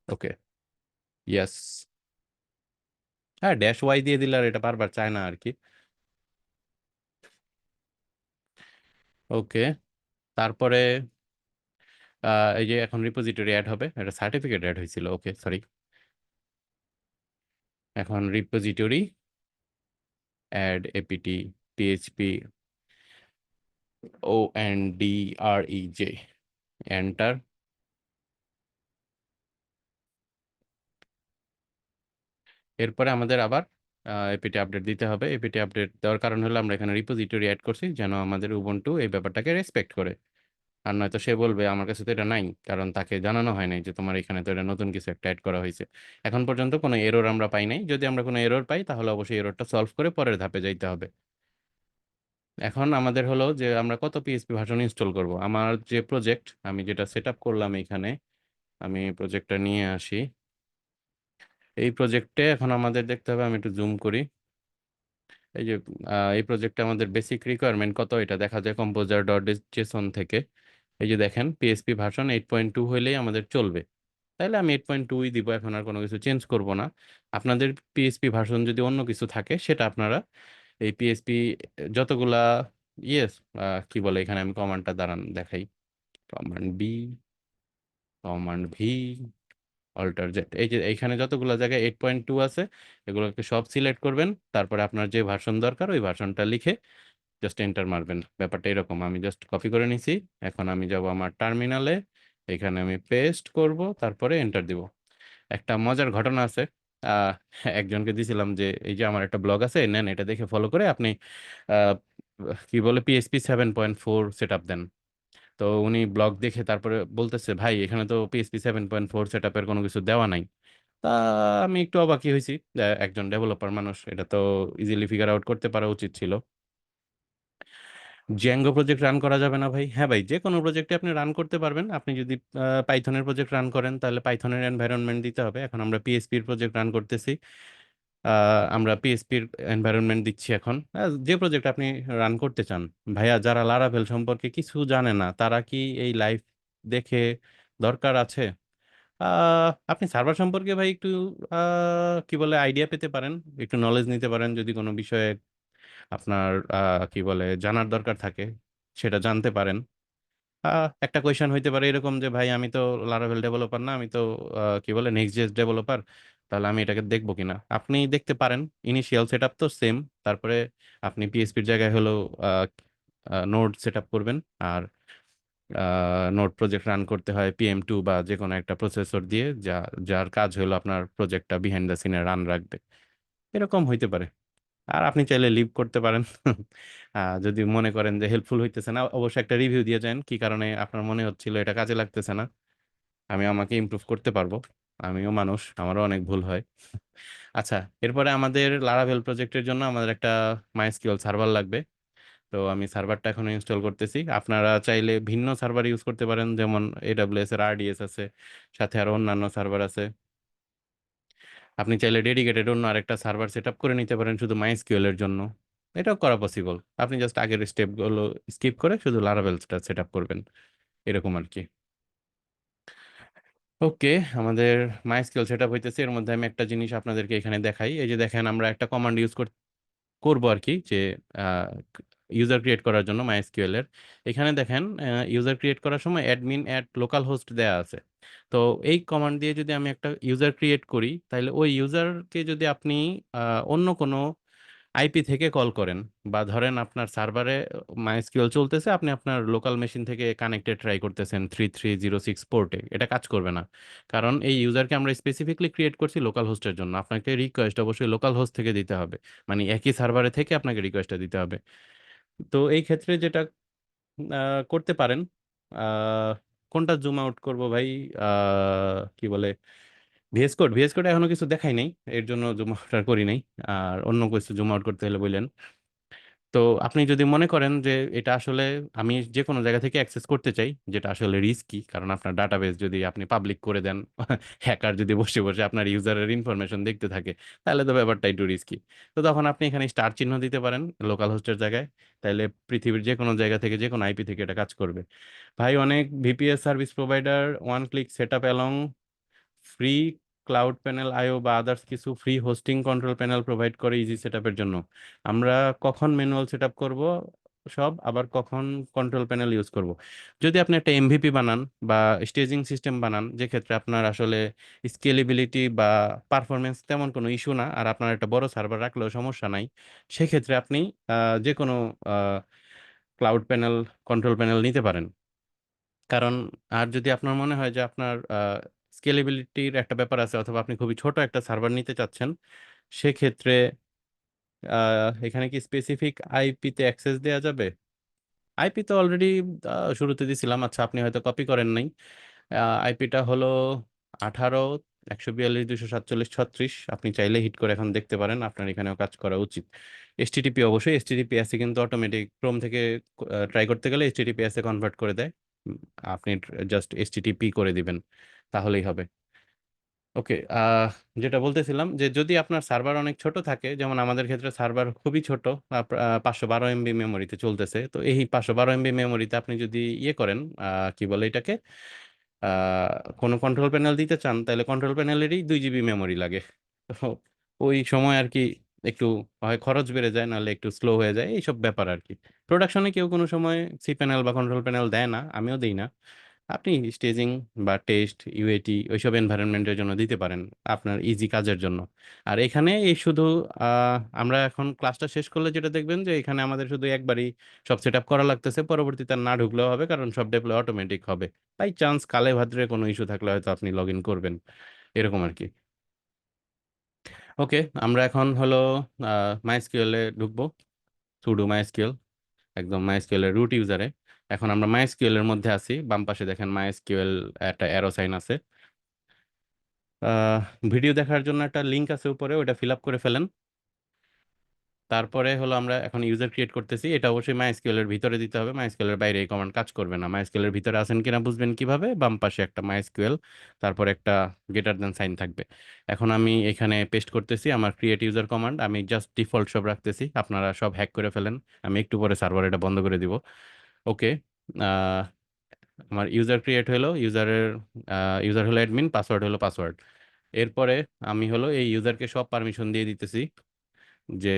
ওকে, ইয়েস। হ্যাঁ, ড্যাশ ওয়াই দিয়ে দিলে আর এটা বারবার চায় না আর কি। ওকে, তারপরে এই যে এখন রিপোজিটরি অ্যাড হবে, এটা সার্টিফিকেট অ্যাড হয়েছিল, ওকে সরি। এখন repository add APT PHP ONDREJ, enter. এরপরে আমাদের আবার এপিটি আপডেট দিতে হবে। এপিটি আপডেট দেওয়ার কারণ হলো আমরা এখানে রিপোজিটরি অ্যাড করছি যেন আমাদের উবুন্টু এই ব্যাপারটাকে রেসপেক্ট করে। আর নয়তো সে বলবে আমার কাছে তো এটা নাই, কারণ তাকে জানানো হয় নাই যে তোমার এখানে তো এটা নতুন কিছু একটা অ্যাড করা হয়েছে। এখন পর্যন্ত কোনো এরর আমরা পাই নাই, যদি আমরা কোনো এরর পাই তাহলে অবশ্যই এররটা সলভ করে পরের ধাপে যাইতে হবে। এখন আমাদের হলো যে আমরা কত পিএইচপি ভার্সন ইনস্টল করব। আমার যে প্রজেক্ট আমি যেটা সেট আপ করলাম এখানে, আমি প্রজেক্টটা নিয়ে আসি। এই প্রজেক্টে এখন আমাদের দেখতে হবে, আমি একটু জুম করি। এই যে এই প্রজেক্টে আমাদের বেসিক রিকোয়ারমেন্ট কত এটা দেখা যায় কম্পোজার ডট জেসন থেকে। এই যে দেখেন পিএসপি ভার্সন 8.2 হইলেই আমাদের চলবে, তাহলে আমি 8.2ই দিব, এখন আর কোনো কিছু চেঞ্জ করব না। আপনাদের পিএসপি ভার্সন যদি অন্য কিছু থাকে সেটা আপনারা এই পিএসপি যতগুলা, ইয়েস, কি বলে এখানে আমি কমান্ডটা দাঁড়ান দেখাই, command B, command V, alt Z, এই যে এইখানে যতগুলো জায়গায় 8.2 আছে এগুলোকে সব সিলেক্ট করবেন, তারপরে আপনার যে ভার্সন দরকার ওই ভার্সনটা লিখে জাস্ট এন্টার মারবেন। ব্যাপারটা এরকম, আমি জাস্ট কপি করে নিছি। এখন আমি যাব আমার টার্মিনালে, এখানে আমি পেস্ট করব, তারপরে এন্টার দিব। একটা মজার ঘটনা আছে, আহ একজনকে দিছিলাম যে এই যে আমার একটা ব্লগ আছে, নেন এটা দেখে ফলো করে আপনি আহ, কি বলে পিএসপি 7.4 সেট আপ দেন। তো উনি ব্লগ দেখে তারপরে বলতেছে ভাই এখানে তো পিএসপি 7.4 সেট আপের কোনো কিছু দেওয়া নাই। তা আমি একটু অবাকই হয়েছি, একজন ডেভেলপার মানুষ, এটা তো ইজিলি ফিগার আউট করতে পারা উচিত ছিল। জ্যাঙ্গো প্রজেক্ট রান করা যাবে না ভাই? হ্যাঁ ভাই, যে কোনো প্রজেক্টে আপনি রান করতে পারবেন। আপনি যদি পাইথনের প্রজেক্ট রান করেন তাহলে পাইথনের এনভায়রনমেন্ট দিতে হবে। এখন আমরা পিএসপির প্রজেক্ট রান করতেছি, আমরা পিএসপির এনভায়রনমেন্ট দিচ্ছি এখন। যে প্রজেক্ট আপনি রান করতে চান, ভাইয়া, যারা লারাভেল সম্পর্কে কিছু জানে না তারা কি এই লাইভ দেখে দরকার আছে? আপনি সার্ভার সম্পর্কে ভাই একটু কি বলে আইডিয়া পেতে পারেন, একটু নলেজ নিতে পারেন। যদি কোনো বিষয়ে আপনার কি বলে জানার দরকার থাকে, সেটা জানতে পারেন। একটা কোয়েশ্চেন হইতে পারে এরকম যে, ভাই আমি তো লারাভেল ডেভেলপার না, আমি তো কি বলে নেক্সট জেএস ডেভেলপার, তাহলে আমি এটাকে দেখবো কিনা? আপনি দেখতে পারেন। ইনিশিয়াল সেট আপ তো সেম। তারপরে আপনি পিএসপির জায়গায় হলো নোড সেট আপ করবেন। আর নোড প্রজেক্ট রান করতে হয় PM2 বা যে কোনো একটা প্রসেসর দিয়ে, যার কাজ হলো আপনার প্রজেক্টটা বিহাইন্ড দ্য সিনে রান রাখবে। এরকম হইতে পারে। আর আপনি চাইলে লিভ করতে পারেন। যদি মনে করেন যে হেল্পফুল হইতেছে না, অবশ্যই একটা রিভিউ দিয়ে যান কি কারণে আপনার মনে হচ্ছিল এটা কাজে লাগতেছে না। আমি আমাকে ইমপ্রুভ করতে পারবো। আমিও মানুষ, আমারও অনেক ভুল হয়। আচ্ছা, এরপরে আমাদের লারাভেল প্রজেক্টের জন্য আমাদের একটা মাইস্কিউএল সার্ভার লাগবে। তো আমি সার্ভারটা এখন ইনস্টল করতেছি। আপনারা চাইলে ভিন্ন সার্ভার ইউজ করতে পারেন, যেমন AWS এর RDS আছে, সাথে আরো অন্যান্য সার্ভার আছে। আপনি চাইলে ডেডিকেটেড অন্য আরেকটা সার্ভার সেট আপ করে নিতে পারেন শুধু মাইস্কিউএল এর জন্য। এটাও করা পসিবল। আপনি জাস্ট আগের স্টেপগুলো স্কিপ করে শুধু লারাভেলটা সেট আপ করবেন, এরকম আর কি। ওকে, আমাদের মাইস্কিউএল সেট আপ হইতেছে। এর মধ্যে আমি একটা জিনিস আপনাদেরকে এখানে দেখাই। এই যে দেখেন, আমরা একটা কমান্ড ইউজ করব আর কি, যে ইউজার ক্রিয়েট করার জন্য মাইএসকিউএল এর। এখানে দেখেন, ইউজার ক্রিয়েট করার সময় অ্যাডমিন অ্যাট লোকাল হোস্ট দেয়া আছে। তো এই কমান্ড দিয়ে যদি আমি একটা ইউজার ক্রিয়েট করি, তাহলে ওই ইউজারকে যদি আপনি অন্য কোনো আইপি থেকে কল করেন, বা ধরেন আপনার সার্ভারে মাইএসকিউএল চলতেছে, আপনি আপনার লোকাল মেশিন থেকে কানেক্টেড ট্রাই করতেছেন 3306 পোর্টে, এটা কাজ করবে না। কারণ এই ইউজারকে আমরা স্পেসিফিকলি ক্রিয়েট করছি লোকাল হোস্টের জন্য। আপনাকে রিকোয়েস্ট অবশ্যই লোকাল হোস্ট থেকে দিতে হবে, মানে একই সার্ভারে থেকে আপনাকে রিকোয়েস্টটা দিতে হবে। তো এই ক্ষেত্রে যেটা করতে পারেন, আহ, কোনটা জুম আউট করব ভাই? কি বলে, ভিএস কোড এখনো কিছু দেখাই নাই, এর জন্য জুম আউট আর করি নাই। আর অন্য কিছু জুম আউট করতে হলে বললেন। তো আপনি যদি মনে করেন যে এটা আসলে আমি যে কোনো জায়গা থেকে অ্যাক্সেস করতে চাই, যেটা আসলে রিস্কি, কারণ আপনার ডাটাবেস যদি আপনি পাবলিক করে দেন, হ্যাকার যদি বসে বসে আপনার ইউজারের ইনফরমেশন দেখতে থাকে, তাহলে তো ব্যাপারটা একটু রিস্কি। তো তখন আপনি এখানে স্টার চিহ্ন দিতে পারেন লোকাল হোস্টের জায়গায়। তাহলে পৃথিবীর যে কোনো জায়গা থেকে, যে কোনো আইপি থেকে এটা কাজ করবে। ভাই, অনেক VPS service provider one click set up along free cloud panel IO বা আদার্স কিছু free hosting control panel provide করে ইজি সেটআপের জন্য। আমরা কখন ম্যানুয়াল সেটআপ করব সব, আবার কখন কন্ট্রোল প্যানেল ইউজ করব? যদি আপনি একটা এমভিপি বানান বা স্টেজিং সিস্টেম বানান, যে ক্ষেত্রে আপনার আসলে স্কেলেবিলিটি বা পারফরমেন্স তেমন কোনো ইস্যু না, আর আপনার একটা বড় সার্ভার রাখলেও সমস্যা নাই, সেক্ষেত্রে আপনি যে কোনো ক্লাউড প্যানেল, কন্ট্রোল প্যানেল নিতে পারেন। কারণ আর যদি আপনার মনে হয় যে আপনার স্কেলেবিলিটির একটা ব্যাপার আছে, অথবা আপনি খুবই ছোট একটা সার্ভার নিতে চাচ্ছেন, সেক্ষেত্রে এখানে কি স্পেসিফিক আইপিতে অ্যাক্সেস দেওয়া যাবে? আইপি তো অলরেডি শুরুতে দিছিলাম। আচ্ছা, আপনি হয়তো কপি করেন নাই। আইপিটা হলো 18 142 247 36। আপনি চাইলে হিট করে এখন দেখতে পারেন, আপনার এখানেও কাজ করা উচিত। এসটিটিপি, অবশ্যই এসটিটিপিএস এ কিন্তু অটোমেটিক ক্রোম থেকে ট্রাই করতে গেলে এসটিটিপিএস এ কনভার্ট করে দেয়। উম, আপনি জাস্ট এসটিটিপি করে দিবেন, তাহলেই হবে। ওকে, যেটা বলতেছিলাম, যে যদি আপনার সার্ভার অনেক ছোট থাকে, যেমন আমাদের ক্ষেত্রে সার্ভার খুবই ছোট, 512 MB মেমোরিতে চলতেছে। তো এই 512 MB মেমোরিতে আপনি যদি ইয়ে করেন, কি বলে এটাকে, আহ, কোনো কন্ট্রোল প্যানেল দিতে চান, তাহলে কন্ট্রোল প্যানেলেরই 2 GB মেমোরি লাগে। তো ওই সময় আর কি একটু হয় খরচ বেড়ে যায়, নাহলে একটু স্লো হয়ে যায়, এইসব ব্যাপার আর কি। প্রোডাকশনে কেউ কোনো সময় সি প্যানেল বা কন্ট্রোল প্যানেল দেয় না, আমিও দিই না। আপনি স্টেজিং বা টেস্ট, ইউএটি ওইসব এনভায়রনমেন্টের জন্য দিতে পারেন, আপনার ইজি কাজের জন্য। আর এখানে এই শুধু আমরা এখন ক্লাসটা শেষ করলে যেটা দেখবেন, যে এখানে আমাদের শুধু একবারই সব সেট আপ করা লাগতেছে, পরবর্তীতে আর না ঢুকলেও হবে, কারণ সব ডেপ্লয় অটোমেটিক হবে। বাই চান্স কালে ভাদ্রে কোনো ইস্যু থাকলে হয়তো আপনি লগ ইন করবেন, এরকম আর কি। ওকে, আমরা এখন হলো মাইএসকিউএল এ ঢুকবো। সুডো মাইএসকিউএল, একদম মাইএসকিউএল এর রুট ইউজারে। এখন আমরা মাইএসকিউএল এর মধ্যে আছি। বাম পাশে দেখেন মাইএসকিউএল একটা অ্যারো সাইন আছে। ভিডিও দেখার জন্য একটা লিংক আছে উপরে, ওটা ফিল আপ করে ফেলেন। তারপরে হলো আমরা এখন ইউজার ক্রিয়েট করতেছি, এটা অবশ্যই মাইএসকিউএল এর ভিতরে দিতে হবে, মাইএসকিউএল এর বাইরে এই কমান্ড কাজ করবে না। মাইএসকিউএল এর ভিতরে আছেন কিনা বুঝবেন কিভাবে, বাম পাশে একটা মাইএসকিউএল, তারপর একটা গ্রেটার দেন সাইন থাকবে। এখন আমি এখানে পেস্ট করতেছি আমার ক্রিয়েট ইউজার কমান্ড, আমি জাস্ট ডিফল্ট সব রাখতেছি, আপনারা সব হ্যাক করে ফেলেন, আমি একটু পরে সার্ভার এটা বন্ধ করে দিব। ওকে, আমার ইউজার ক্রিয়েট হলো, ইউজার হলো অ্যাডমিন, পাসওয়ার্ড হলো পাসওয়ার্ড। এরপরে আমি হলো এই ইউজারকে সব পারমিশন দিয়ে দিতেছি, যে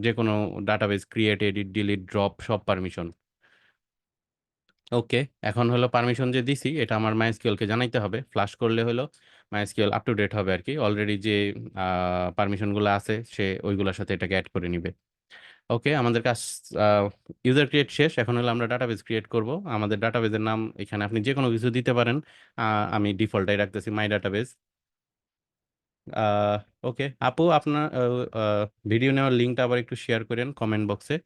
যে কোনো database create, edit, delete, drop সব পারমিশন। ওকে, এখন হলো পারমিশন যে দিছি এটা আমার মাইএসকিউএল কে জানাইতে হবে, ফ্লাশ করলে হলো মাইএসকিউএল আপ টু ডেট হবে আর কি, অলরেডি যে পারমিশনগুলো আছে সে ওইগুলোর সাথে এটাকে অ্যাড করে নিবে। ওকে, আমাদের কাজ ইউজার ক্রিয়েট শেষ, এখন হলো আমরা ডাটাবেস ক্রিয়েট করব। আমাদের ডাটাবেসের নাম এখানে আপনি যে কোনো কিছু দিতে পারেন, আমি ডিফল্টটাই রাখতেছি মাই ডাটাবেস। ওকে আপু, আপনার ভিডিও নেওয়ার লিঙ্কটা আবার একটু শেয়ার করেন কমেন্ট বক্সে।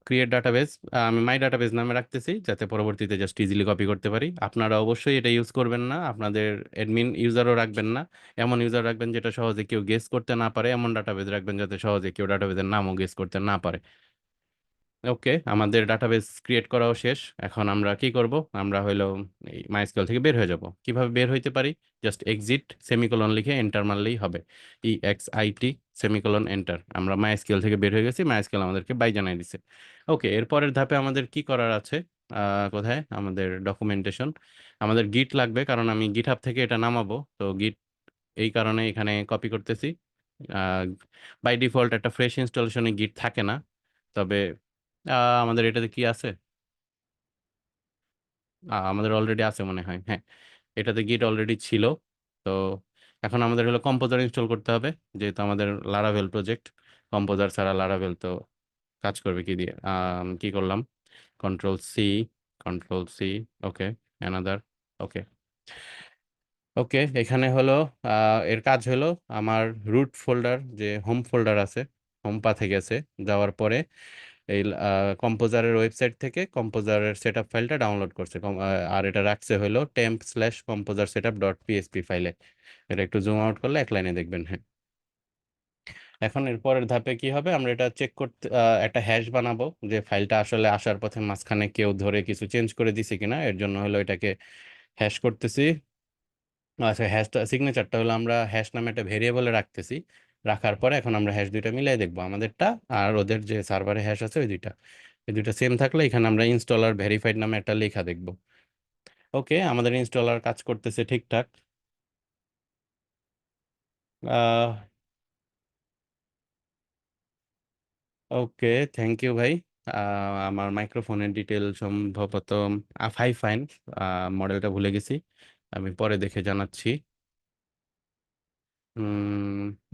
ক্রিয়েট ডাটাবেস আমি মাই ডাটাবেস নামে রাখতেছি, যাতে পরবর্তীতে জাস্ট ইজিলি কপি করতে পারি। আপনারা অবশ্যই এটা ইউজ করবেন না, আপনাদের অ্যাডমিন ইউজারও রাখবেন না, এমন ইউজার রাখবেন যেটা সহজে কেউ গেস করতে না পারে, এমন ডাটাবেস রাখবেন যাতে সহজে কেউ ডাটাবেসের নামও গেস করতে না পারে। ওকে, আমাদের ডাটাবেস ক্রিয়েট করাও শেষ, এখন আমরা কি করব, আমরা হইলো এই মাইস্কুয়েল থেকে বের হয়ে যাব। কিভাবে বের হইতে পারি, জাস্ট এক্সিট সেমিকোলন লিখে এন্টার মারলেই হবে, EXIT সেমিকোলন এন্টার। আমরা মাইস্কুয়েল থেকে বের হয়ে গেছি, মাইস্কুয়েল আমাদেরকে বাই জানাই দিছে। ওকে, এরপরের ধাপে আমাদের কি করার আছে, কোথায় আমাদের ডকুমেন্টেশন, আমাদের গিট লাগবে, কারণ আমি গিটহাব থেকে এটা নামাবো, তো গিট এই কারণে এখানে কপি করতেছি। বাই ডিফল্ট একটা ফ্রেশ ইনস্টলেশনে গিট থাকে না, তবে আমাদের এটাতে কি আছে, আমাদের অলরেডি আছে মনে হয়, হ্যাঁ, এটাতে গিট অলরেডি ছিল। তো এখন আমাদের হলো কম্পোজার ইনস্টল করতে হবে, যেহেতু আমাদের লারাভেল প্রজেক্ট, কম্পোজার ছাড়া লারাভেল তো কাজ করবে কি দিয়ে। কি করলাম, কন্ট্রোল C, কন্ট্রোল C, ওকে, অ্যানাদার, ওকে। ওকে, এখানে হলো এর কাজ হলো আমার রুট ফোল্ডার, যে হোম ফোল্ডার আছে, হোম পাথে গেছে, যাওয়ার পরে এই কম্পোজারের ওয়েবসাইট থেকে কম্পোজারের সেটআপ ফাইলটা ডাউনলোড করছে, আর এটা রাখছে হলো temp/composer-setup.php ফাইলে। এটা একটু জুম আউট করলে এক লাইনে দেখবেন, হ্যাঁ। এখন এর পরের ধাপে কি হবে, আমরা এটা চেক করতে একটা হ্যাশ বানাবো, যে ফাইলটা আসলে আসার পথে মাঝখানে কেউ ধরে কিছু চেঞ্জ করে দিছে কিনা, এর জন্য হলো এটাকে হ্যাশ করতেছি। আচ্ছা, হ্যাশটা সিগনেচারটা হলো আমরা হ্যাশ নামে একটা ভেরিয়েবলে রাখতেছি, রাখার পরে এখন আমরা হ্যাশ দুইটা মিলাই দেখবো, আমাদেরটা আর ওদের যে সার্ভারে হ্যাশ আছে ওই দুইটা, এই দুইটা সেম থাকলে এখানে আমরা ইনস্টলার ভেরিফাইড নামে একটা লেখা দেখবো। ওকে, আমাদের ইনস্টলার কাজ করতেছে ঠিকঠাক। আহ ওকে, থ্যাংক ইউ ভাই। আমার মাইক্রোফোনের ডিটেল সম্ভবত ফাইভ ফাইন, মডেলটা ভুলে গেছি, আমি পরে দেখে জানাচ্ছি।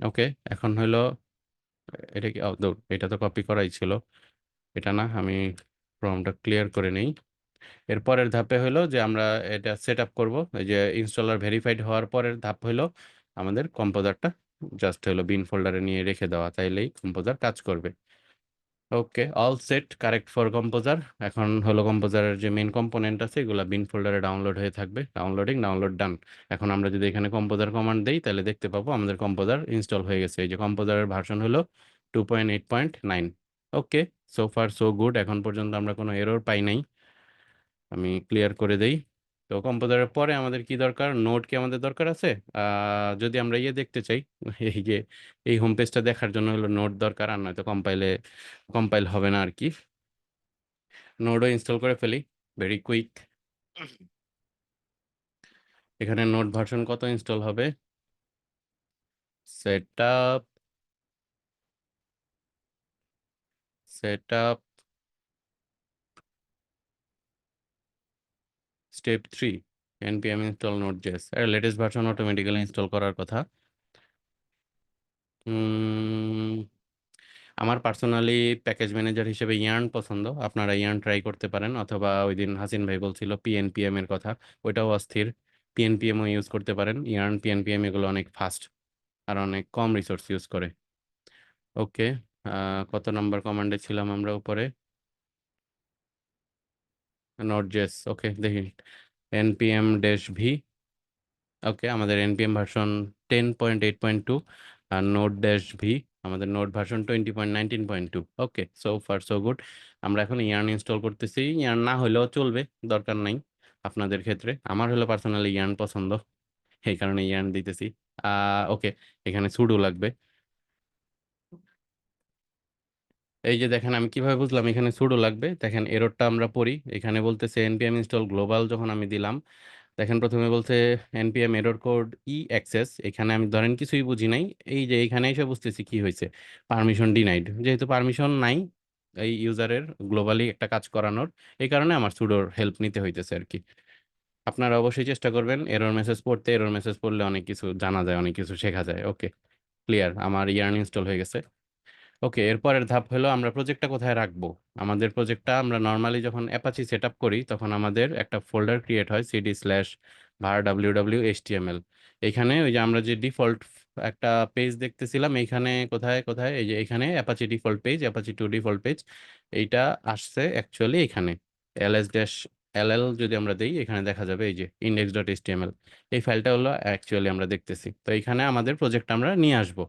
ওকে, এখন হলো এটা কি, দৌড়, এটা তো কপি করাই ছিল, এটা না, আমি ফর্মটা ক্লিয়ার করে নেই। এরপরের ধাপে হলো যে আমরা এটা সেট আপ করবো, এই যে ইনস্টলার ভেরিফাইড হওয়ার পরের ধাপ হলো আমাদের কম্পোজারটা জাস্ট হলো বিন ফোল্ডারে নিয়ে রেখে দেওয়া, তাইলেই কম্পোজার কাজ করবে। Okay, all set correct for composer. এখন হলো কম্পোজারের যে মেইন কম্পোনেন্ট আছে এগুলো বিন ফোল্ডারে ডাউনলোড হয়ে থাকবে, ডাউনলোডিং, ডাউনলোড ডান। এখন আমরা যদি এখানে কম্পোজার কমান্ড দেই তাহলে দেখতে পাবো আমাদের কম্পোজার ইনস্টল হয়ে গেছে, এই যে কম্পোজারের ভার্সন হলো 2.8.9। ওকে, সো ফার সো গুড, এখন পর্যন্ত আমরা কোনো এরর পাই নাই। আমি ক্লিয়ার করে দেই। তো কম্পোজারের পরে আমাদের কি দরকার, নোড কি আমাদের দরকার আছে, যদি আমরা ইয়ে দেখতে চাই, এই যে এই হোম পেজটা দেখার জন্য হলো নোড দরকার, আর নয়তো কম্পাইল হবে না আর কি। নোডও ইনস্টল করে ফেলি, ভেরি কুইক। এখানে নোড ভার্সন কত ইনস্টল হবে, setup, setup step 3, npm install node js, এর লেটেস্ট ভার্সন অটোমেটিক্যালি ইনস্টল করার কথা। উম, আমার পার্সোনালি প্যাকেজ ম্যানেজার হিসেবে ইয়ার্ন পছন্দ, আপনারা ইয়ার্ন ট্রাই করতে পারেন, অথবা ওই দিন হাসিন ভাই বলছিল পিএনপিএম এর কথা, ওইটাও অস্থির, পিএনপিএমও ইউজ করতে পারেন। ইয়ার্ন, পিএনপিএম এগুলো অনেক ফাস্ট আর অনেক কম রিসোর্স ইউজ করে। ওকে, কত নাম্বার কমান্ডে ছিলাম আমরা উপরে, নট জেস, ওকে দেখি, npm-v ওকে, আমাদের এনপিএম ভার্সন 10.8.2, আর নোড ড্যাশ ভি আমাদের নোড ভার্সন 20.19.2। ওকে, সো ফার সো গুড। আমরা এখন ইয়ার্ন ইনস্টল করতেছি। ইয়ার্ন না হলেও চলবে, দরকার নাই আপনাদের ক্ষেত্রে। আমার হলো পার্সোনালি ইয়ার্ন পছন্দ, এই কারণে ইয়ার্ন দিতেছি। ওকে, এখানে সুডো লাগবে। এই যে দেখেন আমি কিভাবে বুঝলাম এখানে সুডো লাগবে, দেখেন এররটা আমরা পড়ি। এখানে বলতেছে npm ইনস্টল গ্লোবাল, যখন আমি দিলাম দেখেন প্রথমে বলছে npm এরর কোড ই অ্যাক্সেস। এখানে আমি ধরেন কিছুই বুঝি নাই, এই যে এখানে এসে বুঝতেছি কি হয়েছে, পারমিশন ডিনাইড। যেহেতু পারমিশন নাই এই ইউজারের গ্লোবালি একটা কাজ করানোর, এই কারণে আমার সুডোর হেল্প নিতে হইতেছে আর কি। আপনারা অবশ্যই চেষ্টা করবেন এরর মেসেজ পড়তে। এরর মেসেজ পড়লে অনেক কিছু জানা যায়, অনেক কিছু শেখা যায়। ওকে, ক্লিয়ার, আমার ইয়ার্ন ইনস্টল হয়ে গেছে। ওকে, এরপরের ধাপ হলো আমরা প্রজেক্টটা কোথায় রাখবো। আমাদের প্রজেক্টটা আমরা নর্মালি যখন অ্যাপাচি সেট আপ করি তখন আমাদের একটা ফোল্ডার ক্রিয়েট হয় সিডি স্ল্যাশ var www.html। এখানে ওই যে আমরা যে ডিফল্ট একটা পেজ দেখতেছিলাম, এইখানে কোথায় কোথায়, এই যে এখানে Apache default page, Apache 2 default page, এইটা আসছে অ্যাকচুয়ালি এখানে ls ড্যাশ ll যদি আমরা দিই এখানে দেখা যাবে এই যে index.html। এই ফাইলটা হলো অ্যাকচুয়ালি আমরা দেখতেছি। তো এখানে আমাদের প্রজেক্ট আমরা নিয়ে আসবো।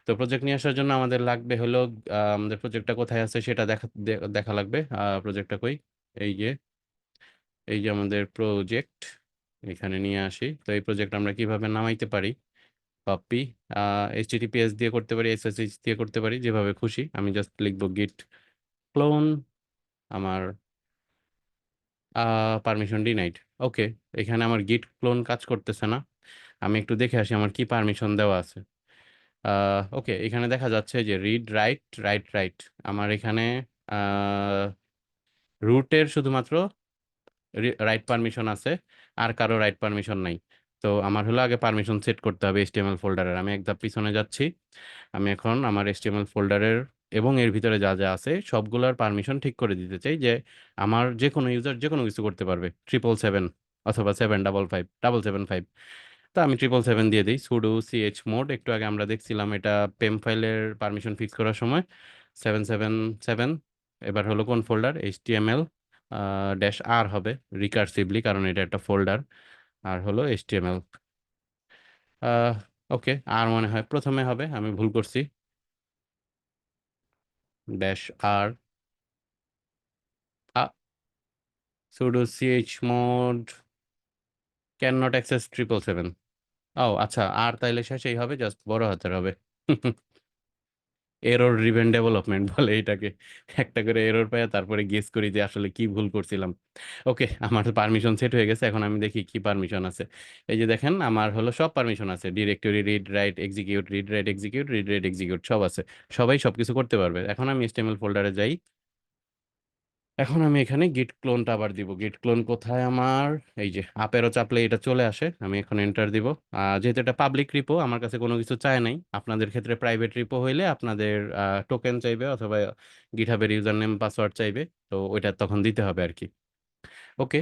তো প্রজেক্ট নিয়ে আসার জন্য আমাদের লাগবে হলো আমাদের প্রজেক্টটা কোথায় আছে সেটা দেখা লাগবে। প্রজেক্টটা কই, এই যে এই যে আমাদের প্রজেক্ট, এখানে নিয়ে আসি। তো এই প্রজেক্ট আমরা কিভাবে নামাইতে পারি, কপি https দিয়ে করতে পারি, ssh দিয়ে করতে পারি, যেভাবে খুশি। আমি জাস্ট লিখবো গিট ক্লোন, আমার পারমিশন ডিনাইড। ওকে, এখানে আমার গিট ক্লোন কাজ করতেছে না, আমি একটু দেখে আসি আমার কি পারমিশন দেওয়া আছে। ওকে, এখানে দেখা যাচ্ছে যে রিড রাইট রাইট রাইট, আমার এখানে রুটের শুধুমাত্র রাইট পারমিশন আছে, আর কারো রাইট পারমিশন নাই। তো আমার হলো আগে পারমিশন সেট করতে হবে HTML ফোল্ডারের। আমি এক ধাপ পিছনে যাচ্ছি। আমি এখন আমার HTML ফোল্ডারের এবং এর ভিতরে যা যা আছে সবগুলোর পারমিশন ঠিক করে দিতে চাই, যে আমার যে কোনো ইউজার যে কোনো কিছু করতে পারবে, 777 অথবা 755 775। তো আমি 777 দিয়ে দিই। সুডো chmod, একটু আগে আমরা দেখছিলাম এটা পেম ফাইলের পারমিশন ফিক্স করার সময় 777। এবার হলো কোন ফোল্ডার, HTML ড্যাশ আর হবে রিকার্সিভলি, কারণ এটা একটা ফোল্ডার। আর হলো HTML। আহ ওকে, আর মনে হয় প্রথমে হবে, আমি ভুল করছি। ড্যাশ আর sudo chmod can not access 777। ও আচ্ছা, আর তাইলে শেষেই হবে, জাস্ট বড় হাতের হবে। এরর ড্রিভেন ডেভেলপমেন্ট বলে এটাকে। একটা করে এরর পাই, তারপরে গেস করি যে আসলে কি ভুল করছিলাম। ওকে, আমার পারমিশন সেট হয়ে গেছে। এখন আমি দেখি কি পারমিশন আছে। এই যে দেখেন আমার হলো সব পারমিশন আছে, directory read write execute, read write execute, read write execute, সব আছে। সবাই সবকিছু করতে পারবে। এখন আমি HTML ফোল্ডারে যাই। এখন আমি এখানে গিট ক্লোনটা আবার দিব। গিট ক্লোন কোথায় আমার, এই যে আপেরও চাপলে এটা চলে আসে। আমি এখন এন্টার দিব। যেহেতু এটা পাবলিক রিপো, আমার কাছে কোনো কিছু চায় নাই। আপনাদের ক্ষেত্রে প্রাইভেট রিপো হইলে আপনাদের টোকেন চাইবে অথবা গিটহাবের ইউজার নেম পাসওয়ার্ড চাইবে, তো ওইটা তখন দিতে হবে আর কি। ওকে,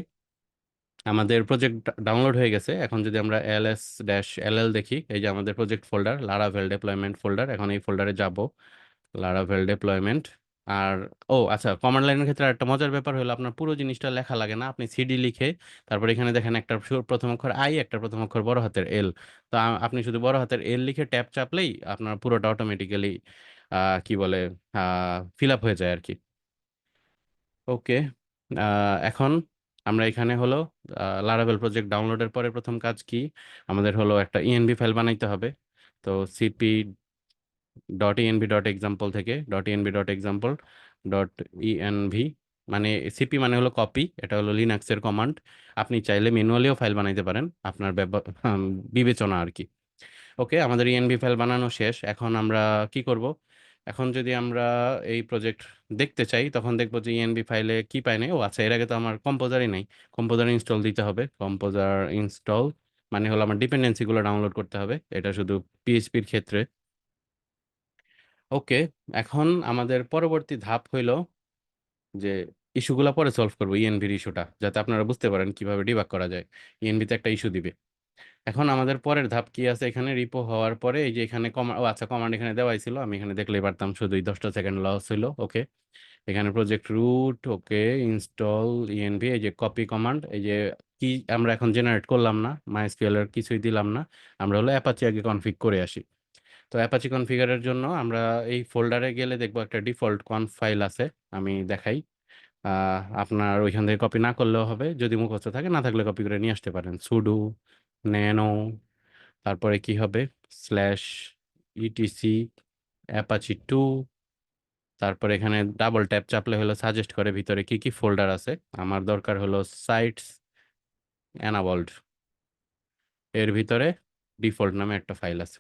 আমাদের প্রজেক্ট ডাউনলোড হয়ে গেছে। এখন যদি আমরা ls-ll দেখি, এই যে আমাদের project folder Laravel deployment folder, এখন এই ফোল্ডারে যাব, লারাভেল ডেপ্লয়মেন্ট। আর ও আচ্ছা, কমান্ড লাইনের ক্ষেত্রে একটা মজার ব্যাপার হলো আপনার পুরো জিনিসটা লেখা লাগে না, আপনি সিডি লিখে তারপর এখানে দেখেন একটা প্রথম অক্ষর আই, একটা প্রথম অক্ষর বড় হাতের এল। তো আপনি শুধু বড় হাতের এল লিখে ট্যাব চাপলেই আপনার পুরোটা অটোমেটিক্যালি কি বলে ফিল আপ হয়ে যায় আর কি। ওকে, এখন আমরা এখানে হলো লারাভেল প্রজেক্ট ডাউনলোডের পরে প্রথম কাজ কি, আমাদের হলো একটা ইএনভি ফাইল বানাইতে হবে। তো CP dot ENV dot example থেকে dot ENV dot example dot ENV, মানে সিপি মানে হলো কপি, এটা হলো লিনাক্সের কমান্ড। আপনি চাইলে ম্যানুয়ালিও ফাইল বানাইতে পারেন, আপনার বিবেচনা আর কি। ওকে, আমাদের ইএনভি ফাইল বানানো শেষ। এখন আমরা কি করব, এখন যদি আমরা এই প্রজেক্ট দেখতে চাই তখন দেখবো যে ইএনভি ফাইলে কি পাই নাই। ও আচ্ছা, এর আগে তো আমার কম্পোজারই নাই। কম্পোজার ইনস্টল দিতে হবে। কম্পোজার ইনস্টল মানে হলো আমার ডিপেন্ডেন্সি গুলো ডাউনলোড করতে হবে, এটা শুধু পিএইচপির ক্ষেত্রে। ওকে, এখন আমাদের পরবর্তী ধাপ হইল যে ইস্যুগুলো পরে সলভ করবো, ইএনভির ইস্যুটা, যাতে আপনারা বুঝতে পারেন কিভাবে ডিবাগ করা যায়। ইএনভিতে একটা ইস্যু দিবে। এখন আমাদের পরের ধাপ কি আছে, এখানে রিপো হওয়ার পরে এই যে এখানে ও আচ্ছা, কমান্ড এখানে দেওয়াই ছিল, আমি এখানে দেখলেই পারতাম, শুধুই 10টা সেকেন্ড লস হইলো। ওকে, এখানে প্রজেক্ট রুট, ওকে ইনস্টল ইএনভি, এই যে কপি কমান্ড, এই যে কি আমরা এখন জেনারেট করলাম না, মাইএসকিউএল এর কিছুই দিলাম না, আমরা হলো অ্যাপাচি আগে কনফিগ করে আসি। তো অ্যাপাচি কনফিগারের জন্য আমরা এই ফোল্ডারে গেলে দেখবো একটা ডিফল্ট কনফ ফাইল আছে, আমি দেখাই। আপনার ওইখান থেকে কপি না করলেও হবে, যদি মুখস্থ থাকে, না থাকলে কপি করে নিয়ে আসতে পারেন। সুডো ন্যানো, তারপরে কি হবে, স্ল্যাশ ইটিসি অ্যাপাচি 2, তারপরে এখানে ডাবল ট্যাপ চাপলে হলো সাজেস্ট করে ভিতরে কি কি ফোল্ডার আছে। আমার দরকার হলো সাইটস অ্যানাবল্ড, এর ভিতরে ডিফল্ট নামে একটা ফাইল আছে।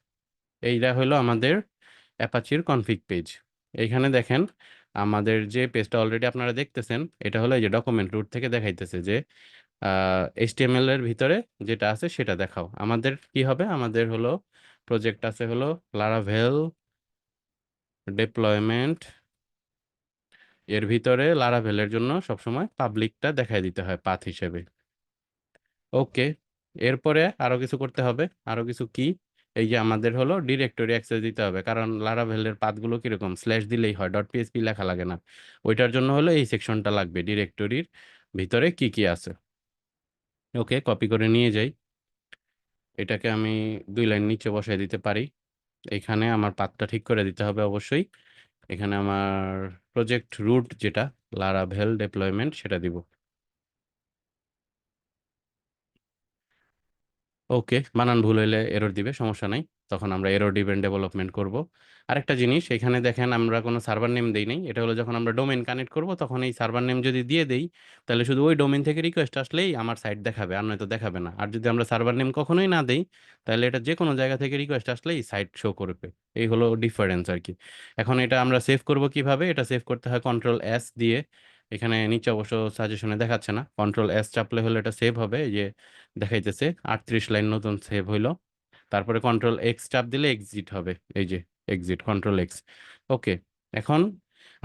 এইটা হলো আমাদের অ্যাপাচির কনফিগ পেজ। এইখানে দেখেন আমাদের যে পেজটা অলরেডি আপনারা দেখতেছেন, এটা হলো এই যে ডকুমেন্ট রুট থেকে দেখাইতেছে যে এইচটিএমএল এর ভিতরে যেটা আছে সেটা দেখাও। আমাদের কি হবে, আমাদের হলো প্রজেক্ট আছে হলো লারাভেল ডেপ্লয়মেন্ট, এর ভিতরে লারাভেলের জন্য সবসময় পাবলিকটা দেখাই দিতে হয় পাথ হিসেবে। ওকে, এরপরে আরো কিছু করতে হবে। আরো কিছু কি, এই যে আমাদের হলো ডিরেক্টরি অ্যাক্সেস দিতে হবে, কারণ লারাভেলের পাথগুলো কিরকম, স্ল্যাশ দিলেই হয়, ডট পিএইচপি লেখা লাগে না। ওইটার জন্য হলো এই সেকশনটা লাগবে, ডিরেক্টরির ভিতরে কি কি আছে। ওকে, কপি করে নিয়ে যাই। এটাকে আমি 2 লাইন নিচে বসাই দিতে পারি। এখানে আমার পাথটা ঠিক করে দিতে হবে অবশ্যই। এখানে আমার প্রজেক্ট রুট যেটা লারাভেল ডেপ্লয়মেন্ট সেটা দিব। ওকে, বানান ভুল হইলে এরর দিবে, সমস্যা নাই, তখন আমরা এরর ডিপেন্ড ডেভেলপমেন্ট করব। আরেকটা জিনিস, এখানে দেখেন আমরা কোনো সার্ভার নেম দেই নাই, এটা হলো যখন আমরা ডোমেইন কানেক্ট করব তখন এই সার্ভার নেম যদি দিয়ে দেই, তাহলে শুধু ওই ডোমেইন থেকে রিকোয়েস্ট আসলেই আমার সাইট দেখাবে, আর নয়তো দেখাবে না। আর যদি আমরা সার্ভার নেম কখনোই না দেই, তাহলে এটা যে কোনো জায়গা থেকে রিকোয়েস্ট আসলেই সাইট শো করবে। এই হলো ডিফারেন্স আর কি। এখন এটা আমরা সেভ করব কিভাবে, এটা সেভ করতে হয় কন্ট্রোল S দিয়ে। এখানে নিচে অবশ্য সাজেশনে দেখাচ্ছে না, কন্ট্রোল S চাপলে হলো এটা সেভ হবে, এই যে দেখাইতেছে 38 লাইন নতুন সেভ হইলো। তারপরে কন্ট্রোল X চাপ দিলে এক্সিট হবে, এই যে এক্সিট, কন্ট্রোল X। ওকে, এখন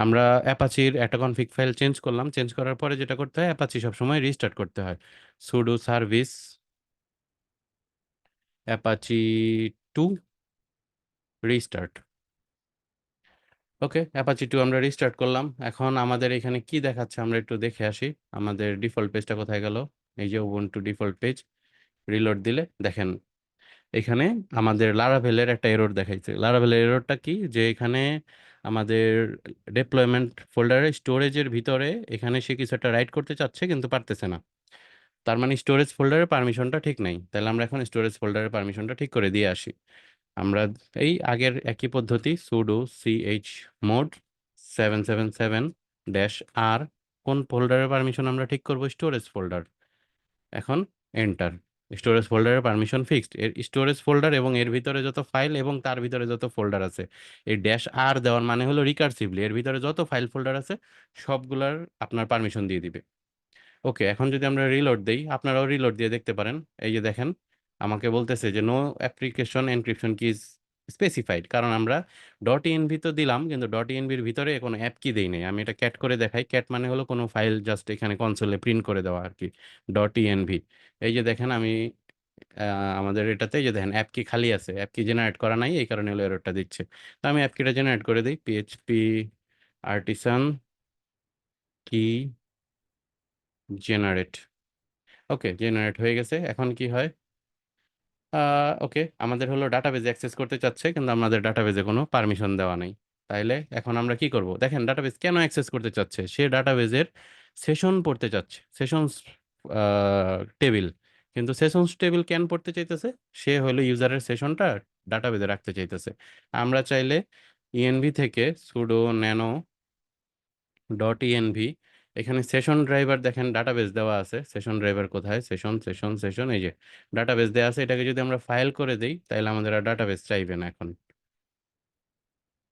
আমরা অ্যাপাচির একটা কনফিগ ফাইল চেঞ্জ করলাম, চেঞ্জ করার পরে যেটা করতে হয়, অ্যাপাচি সবসময় রিস্টার্ট করতে হয়। Sudo service Apache 2 restart. Okay, Apache 2 আমরা রিস্টার্ট করলাম। এখন আমাদের এখানে কি দেখাচ্ছে আমরা একটু দেখে আসি। আমাদের ডিফল্ট পেজটা কোথায় গেল, এই যে উবুন্টু ডিফল্ট পেজ। রিলোড দিলে দেখেন এখানে আমাদের লারাভেলের একটা এরর দেখাইছে। লারাভেলের এররটা কি, যে এখানে আমাদের ডেপ্লয়মেন্ট ফোল্ডারে স্টোরেজের ভিতরে এখানে সে কিছু একটা রাইট করতে চাচ্ছে কিন্তু পারতেছে না। তার মানে স্টোরেজ ফোল্ডারের পারমিশনটা ঠিক নাই। তাহলে আমরা এখন স্টোরেজ ফোল্ডারের পারমিশনটা ঠিক করে দিয়ে আসি। আমরা এই আগের একই পদ্ধতি, সুডো chmod 777-r, কোন ফোল্ডারের পারমিশন আমরা ঠিক করব, স্টোরেজ ফোল্ডার। এখন এন্টার। স্টোরেজ ফোল্ডারের পারমিশন ফিক্সড, এর স্টোরেজ ফোল্ডার এবং এর ভিতরে যত ফাইল এবং তার ভিতরে যত ফোল্ডার আছে, এই -r দেওয়ার মানে হলো রিকারসিভলি এর ভিতরে যত ফাইল ফোল্ডার আছে সবগুলার আপনার পারমিশন দিয়ে দিবে। ওকে, এখন যদি আমরা রিলোড দেই, আপনারাও রিলোড দিয়ে দেখতে পারেন। এই যে দেখেন আমাকে বলতেছে যে নো অ্যাপ্লিকেশন এনক্রিপশন কি স্পেসিফাইড, কারণ আমরা .env তো দিলাম কিন্তু .env-র ভিতরে কোনো অ্যাপ কি দেই নাই। আমি এটা ক্যাট করে দেখাই। ক্যাট মানে হলো কোনো ফাইল জাস্ট এখানে কনসোলে প্রিন্ট করে দেওয়া আর কি, .env। এই যে দেখেন আমি আমাদের এটাতে এই যে দেখেন অ্যাপ কি খালি আছে, অ্যাপ কি জেনারেট করা নাই, এই কারণে হলো এররটা দিচ্ছে। তো আমি অ্যাপ কিটা জেনারেট করে দিই, পিএইচপি আর্টিসান কি জেনারেট। ওকে, জেনারেট হয়ে গেছে। এখন কি হয়, ওকে, আমাদের হলো ডাটাবেজ অ্যাক্সেস করতে চাচ্ছে কিন্তু আমাদের ডাটাবেজে কোনো পারমিশন দেওয়া নেই। তাইলে এখন আমরা কি করব, দেখেন ডাটাবেজ কেন অ্যাক্সেস করতে চাচ্ছে, সে ডাটাবেজের সেশন পড়তে চাচ্ছে, সেশনস টেবিল। কিন্তু সেশনস টেবিল কেন পড়তে চাইতেছে, সে হলো ইউজারের সেশনটা ডাটাবেজে রাখতে চাইতেছে। আমরা চাইলে ইএনভি থেকে সুডো ন্যানো .env, এখানে সেশন ড্রাইভার দেখেন ডাটাবেস দেওয়া আছে। সেশন ড্রাইভার কোথায়, সেশন সেশন সেশন, এই যে ডাটাবেস দেওয়া আছে। এটাকে যদি আমরা ফাইল করে দিই তাহলে আমাদের আর ডাটাবেস চাইবে না। এখন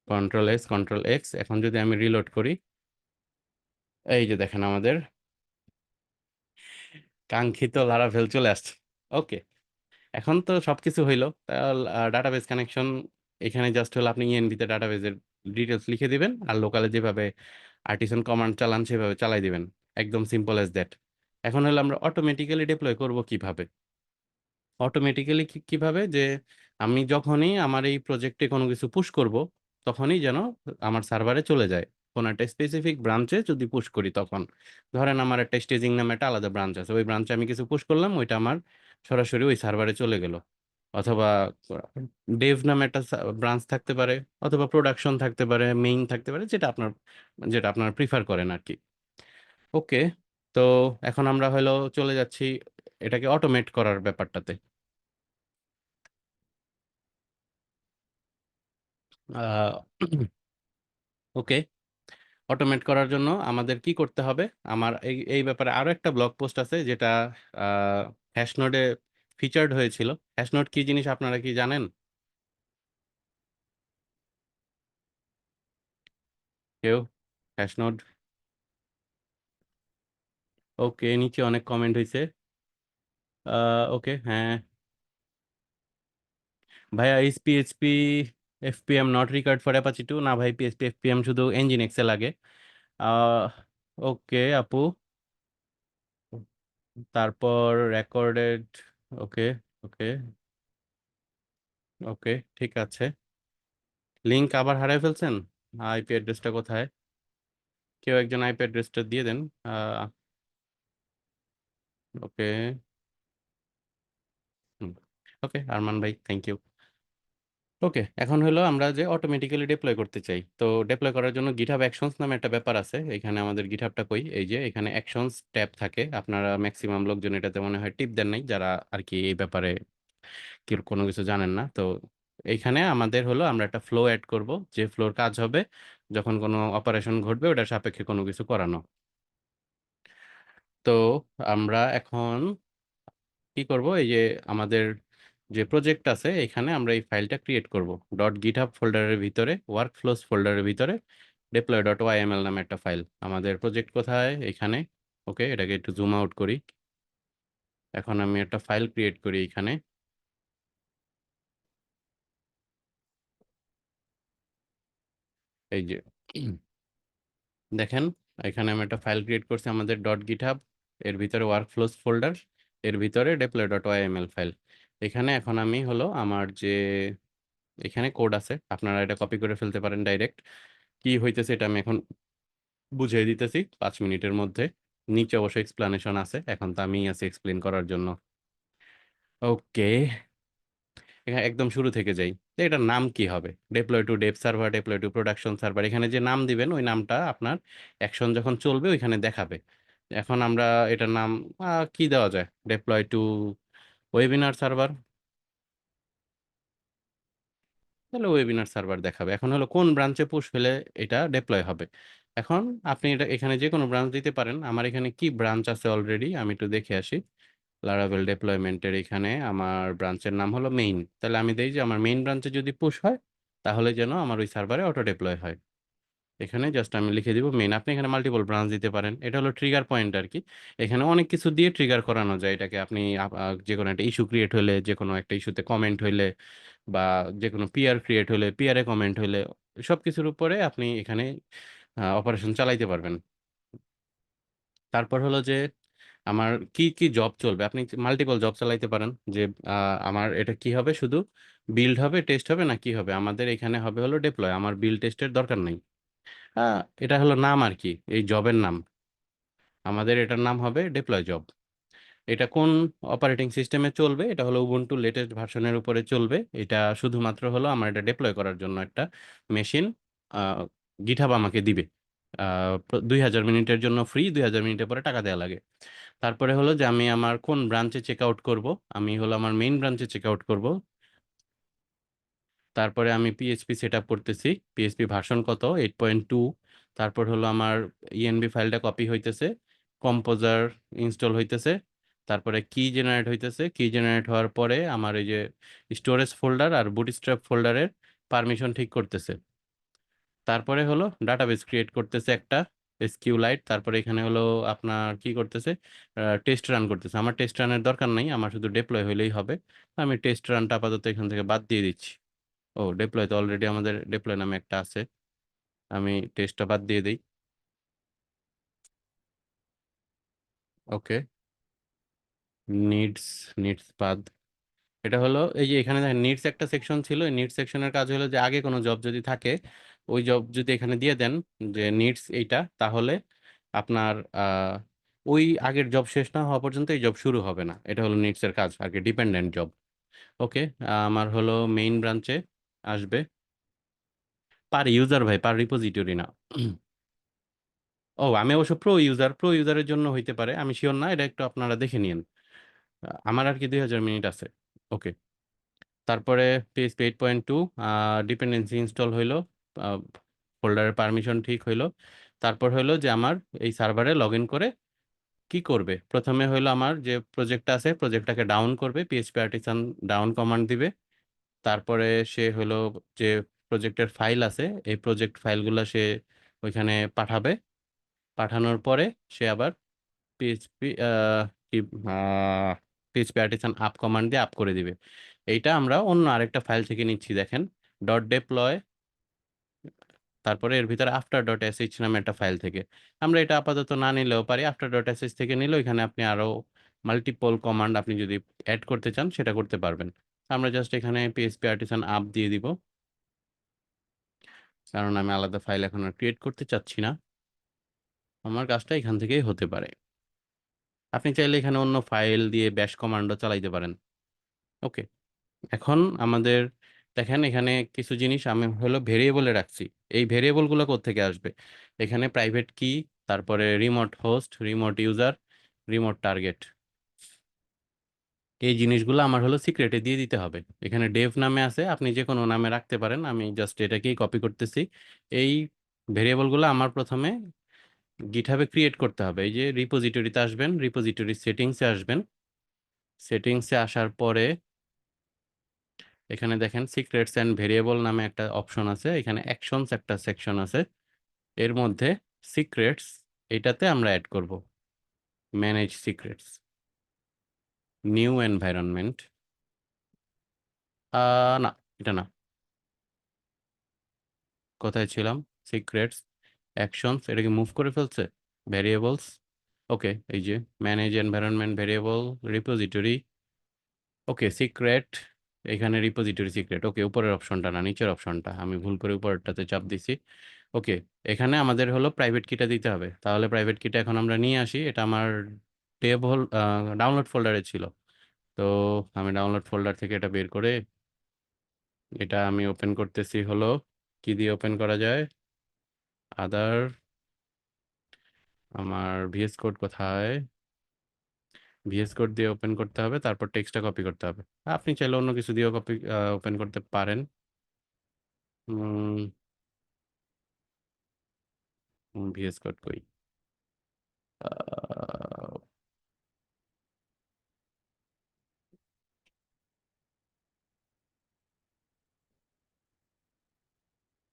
কন্ট্রোল X এখন যদি আমি রিলোড করি, এই যে দেখেন আমাদের কাঙ্ক্ষিত লারাভেল চলে আসছে। ওকে, এখন তো সবকিছু হইলো। ডাটাবেস কানেকশন, এখানে জাস্ট হলো আপনি ইএনভিতে ডাটাবেসের ডিটেলস লিখে দিবেন আর লোকালে যেভাবে আর্টিসান কমান্ড চালান সেভাবে চালাই দিবেন। একদম সিম্পল অ্যাজ দ্যাট। এখন হলো আমরা অটোমেটিক্যালি ডিপ্লয় করব কিভাবে। অটোমেটিক্যালি কিভাবে, যে আমি যখনই আমার এই প্রজেক্টে কোনো কিছু পুশ করব তখনই যেন আমার সার্ভারে চলে যায়। কোনো একটা স্পেসিফিক ব্রাঞ্চে যদি পুশ করি তখন ধরেন আমার একটা স্টেজিং নামে একটা আলাদা ব্রাঞ্চ আছে, ওই ব্রাঞ্চে আমি কিছু পুশ করলাম, ওইটা আমার সরাসরি ওই সার্ভারে চলে গেল। অথবা ডেভ নামে একটা ব্রাঞ্চ থাকতে পারে, অথবা প্রোডাকশন থাকতে পারে, মেইন থাকতে পারে, যেটা আপনার প্রিফার করেন আর কি। ওকে, তো এখন আমরা হলো চলে যাচ্ছি এটাকে অটোমেট করার ব্যাপারটাতে। ওকে, অটোমেট করার জন্য আমাদের কি করতে হবে, আমার এই এই ব্যাপারে আরো একটা ব্লগ পোস্ট আছে যেটা হ্যাশনোডে ফিচার্ড হয়েছিল। হ্যাশনোড কি জিনিস আপনারা কি জানেন কেউ? হ্যাশনোড, ওকে, নিচে অনেক কমেন্ট হয়েছে। ওকে, হ্যাঁ ভাইয়া, is PHP FPM not required for Apache 2? না ভাই, পিএইচপি এফপিএম শুধু ইঞ্জিন এক্সে লাগে। আহ ওকে আপু, তারপর রেকর্ডেড, ওকে, ওকে, ওকে, ঠিক আছে। লিংক আবার হারিয়ে ফেলছেন? আইপি অ্যাড্রেসটা কোথায়? কেউ একজন আইপি অ্যাড্রেসটা দিয়ে দেন। ওকে, ওকে আরমান ভাই, থ্যাংক ইউ। ওকে, এখন হলো আমরা যে অটোমেটিক্যালি ডিপ্লয় করতে চাই, তো ডিপ্লয় করার জন্য গিটহাব অ্যাকশনস নামে একটা ব্যাপার আছে। এখানে আমাদের গিটহাবটা কই, এই যে এখানে অ্যাকশনস ট্যাব থাকে, আপনারা ম্যাক্সিমাম লোকজন এটাতে মনে হয় টিপ দেন নাই, যারা আর কি এই ব্যাপারে কি কোনো কিছু জানেন না। তো এইখানে আমাদের হলো আমরা একটা ফ্লো অ্যাড করব, যে ফ্লোর কাজ হবে যখন কোনো অপারেশন ঘটবে ওটার সাপেক্ষে কোনো কিছু করানো। তো আমরা এখন কি করব, এই যে আমাদের যে প্রজেক্ট আছে এখানে আমরা এই ফাইলটা ক্রিয়েট করব ডট গিটহাব ফোল্ডারের ভিতরে, ওয়ার্ক ফ্লোস ফোল্ডারের ভিতরে deploy ডট ওয়াইএমএল নামে একটা ফাইল। আমাদের প্রজেক্ট কোথায়? এখানে। ওকে, এটাকে একটু জুম আউট করি। এখন আমি একটা ফাইল ক্রিয়েট করি এখানে, এই যে দেখেন, এখানে আমি একটা ফাইল ক্রিয়েট করছি আমাদের ডট গিটহাব, এর ভিতরে ওয়ার্ক ফ্লোস ফোল্ডার, এর ভিতরে deploy ডট ওয়াইএমএল ফাইল। এখানে এখন আমি হলো আমার যে এখানে কোড আছে, আপনারা এটা কপি করে ফেলতে পারেন ডাইরেক্ট। কি হইতেছে এটা আমি এখন বুঝিয়ে দিতেছি 5 মিনিটের মধ্যে। নিচে অবশ্যই এক্সপ্লানেশন আছে, এখন তো আমি আছি এক্সপ্লেন করার জন্য। ওকে, এখানে একদম শুরু থেকে যাই, যে এটার নাম কি হবে, deploy to dev server, deploy to production server. এখানে যে নাম দিবেন ওই নামটা আপনার অ্যাকশন যখন চলবে ওইখানে দেখাবে। এখন আমরা এটার নাম কি দেওয়া যায়, ডেপ্লয় টু ওয়েবিনার সার্ভার, তাহলে ওয়েবিনার সার্ভার দেখাবে। এখন হলো কোন ব্রাঞ্চে পুশ হলে এটা ডেপ্লয় হবে। এখন আপনি এটা এখানে যে কোনো ব্রাঞ্চ দিতে পারেন, আমার এখানে কি ব্রাঞ্চ আছে অলরেডি আমি একটু দেখে আসি। লারাভেল ডেপ্লয়মেন্টের এখানে আমার ব্রাঞ্চের নাম হলো মেইন, তাহলে আমি দেই যে আমার মেইন ব্রাঞ্চে যদি পুশ হয় তাহলে যেন আমার ওই সার্ভারে অটো ডেপ্লয় হয়। এখানে জাস্ট আমি লিখে দিব মেইন। আপনি এখানে মাল্টিপল ব্রাঞ্চ দিতে পারেন, এটা হলো ট্রিগার পয়েন্ট আর কি। এখানে অনেক কিছু দিয়ে ট্রিগার করানো যায় এটাকে। আপনি যে কোনো একটা ইস্যু ক্রিয়েট হলে, যে কোনো একটা ইস্যুতে কমেন্ট হইলে, বা যে কোনো পিআর ক্রিয়েট হলে, পিআরে কমেন্ট হলে, সব কিছুর উপরে আপনি এখানে অপারেশন চালাইতে পারবেন। তারপর হলো যে আমার কি কি জব চলবে, আপনি মাল্টিপল জব চালাইতে পারেন। যে আমার এটা কি হবে, শুধু বিল্ড হবে, টেস্ট হবে, না কি হবে? আমাদের এখানে হবে হলো ডেপ্লয়, আমার বিল্ড টেস্টের দরকার নাই। এটা হলো নাম আর কি, এই জবের নাম। আমাদের এটার নাম হবে ডেপ্লয় জব। এটা কোন অপারেটিং সিস্টেমে চলবে? এটা হলো উবুন্টু লেটেস্ট ভার্সনের উপরে চলবে। এটা শুধুমাত্র হলো আমার এটা ডিপ্লয় করার জন্য একটা মেশিন গিটহাব আমাকে দিবে। 2000 মিনিটের জন্য ফ্রি, 2000 মিনিটের পরে টাকা দেওয়া লাগে। তারপরে হলো যে আমি আমার কোন ব্রাঞ্চে চেক আউট করবো, আমি হলো আমার মেইন ব্রাঞ্চে চেক আউট করবো। তারপরে আমি পিএইচপি সেট আপ করতেছি, পিএইচপি ভার্সন কত, 8.2। তারপর হলো আমার ইএনবি ফাইলটা কপি হইতেছে, কম্পোজার ইনস্টল হইতেছে, তারপরে কি জেনারেট হইতেছে, কি জেনারেট হওয়ার পরে আমার এই যে স্টোরেজ ফোল্ডার আর বুটস্ট্র্যাপ ফোল্ডারের পারমিশন ঠিক করতেছে। তারপরে হলো ডাটাবেস ক্রিয়েট করতেছে একটা এসকিউলাইট। তারপরে এখানে হলো আপনার কি করতেছে, টেস্ট রান করতেছে। আমার টেস্ট রানের দরকার নাই, আমার শুধু ডিপ্লয় হইলেই হবে। আমি টেস্ট রানটা আপাতত এখান থেকে বাদ দিয়ে দিচ্ছি। ও, ডিপ্লয় তো অলরেডি আমাদের ডিপ্লয় নামে একটা আছে, আমি টেস্টটা বাদ দিয়ে দিই। ওকে, নিডস, নিডস বাদ। এটা হলো এই যে এখানে দেখেন নিডস একটা সেকশন ছিল, এই নিডস সেকশনের কাজ হলো যে আগে কোনো জব যদি থাকে ওই জব যদি এখানে দিয়ে দেন যে নিডস এইটা, তাহলে আপনার ওই আগের জব শেষ না হওয়া পর্যন্ত এই জব শুরু হবে না। এটা হলো নিডস এর কাজ আর কি, ডিপেন্ডেন্ট জব। ওকে, আমার হলো মেইন ব্রাঞ্চে আসবে পার ইউজার ভাই, পার রিপোজিটরি না। ও, আমি অবশ্য প্রো ইউজারের জন্য হইতে পারে, আমি শিওর না, এটা একটু আপনারা দেখে নিন। আমার আর কি 2000 মিনিট আছে। ওকে, তারপরে পিএইচপি 8.2 ডিপেন্ডেন্সি ইনস্টল হইলো, ফোল্ডারের পারমিশন ঠিক হইলো। তারপর হইলো যে আমার এই সার্ভারে লগ ইন করে কি করবে, প্রথমে হইলো আমার যে প্রজেক্টটা আছে প্রজেক্টটাকে ডাউন করবে, পিএইচপি আর্টিসান ডাউন কমান্ড দিবে। তারপরে সে হলো যে প্রজেক্টের ফাইল আছে এই প্রজেক্ট ফাইলগুলো সে ওইখানে পাঠাবে। পাঠানোর পরে সে আবার পিএইচপি কি পিএইচপি আর্টিসান আপ কমান্ড দিয়ে আপ করে দিবে। এইটা আমরা অন্য আরেকটা ফাইল থেকে নিচ্ছি, দেখেন, ডট ডেপ্লয়, তারপরে এর ভিতরে আফটার ডট এসএইচ নামে একটা ফাইল থেকে। আমরা এটা আপাতত না নিলেও পারি, আফটার ডট এসএইচ থেকে নিলেও এখানে আপনি আরো মাল্টিপল কমান্ড আপনি যদি অ্যাড করতে চান সেটা করতে পারবেন। আমরা জাস্ট এখানে পিএইচপি আর্টিসান আপ দিয়ে দিব, কারণ আমি আলাদা ফাইল এখন আর ক্রিয়েট করতে চাচ্ছি না। আমার কাজটা এখান থেকেই হতে পারে। আপনি চাইলে এখানে অন্য ফাইল দিয়ে ব্যাশ কমান্ডও চালাইতে পারেন। ওকে, এখন আমাদের দেখেন এখানে কিছু জিনিস আমি হলো ভেরিয়েবলে রাখছি। এই ভেরিয়েবলগুলো কোত্থেকে আসবে? এখানে প্রাইভেট কি, তারপরে remote host, remote user, remote target, এই জিনিসগুলো আমার হলো সিক্রেটে দিয়ে দিতে হবে। এখানে ডেভ নামে আছে, আপনি যে কোনো নামে রাখতে পারেন, আমি জাস্ট এটাকেই কপি করতেছি। এই ভেরিয়েবলগুলো আমার প্রথমে গিটহাবে ক্রিয়েট করতে হবে। এই যে রিপোজিটরিতে আসবেন, রিপোজিটরি সেটিংসে আসবেন, সেটিংসে আসার পরে এখানে দেখেন সিক্রেটস অ্যান্ড ভেরিয়েবল নামে একটা অপশন আছে, এখানে অ্যাকশনস একটা সেকশন আছে, এর মধ্যে সিক্রেটস এটাতে আমরা অ্যাড করব, ম্যানেজ সিক্রেটস, নিউ এনভায়রনমেন্ট, না, এটা না, কোথায় ছিলাম, সিক্রেটস, অ্যাকশনস, এটাকে মুভ করে ফেলছে, ভেরিয়েবলস। ওকে, এই যে ম্যানেজ এনভায়রনমেন্ট ভেরিয়েবল রিপোজিটরি, ওকে সিক্রেট, এখানে রিপোজিটরি সিক্রেট। ওকে, উপরের অপশনটা না, নিচের অপশনটা, আমি ভুল করে উপরেরটাতে চাপ দিছি। ওকে, এখানে আমাদের হলো প্রাইভেট কিটা দিতে হবে। তাহলে প্রাইভেট কিটা এখন আমরা নিয়ে আসি, এটা আমার টেবল ডাউনলোড ফোল্ডারে ছিল। তো আমি ডাউনলোড ফোল্ডার থেকে এটা বের করে এটা আমি ওপেন করতেছি, হলো কি দিয়ে ওপেন করা যায়, আদার, আমার ভিএস কোড কোথায়, ভিএস কোড দিয়ে ওপেন করতে হবে, তারপর টেক্সটটা কপি করতে হবে। আপনি চাইলে অন্য কিছু দিয়েও কপি ওপেন করতে পারেন। ভিএস কোড কই,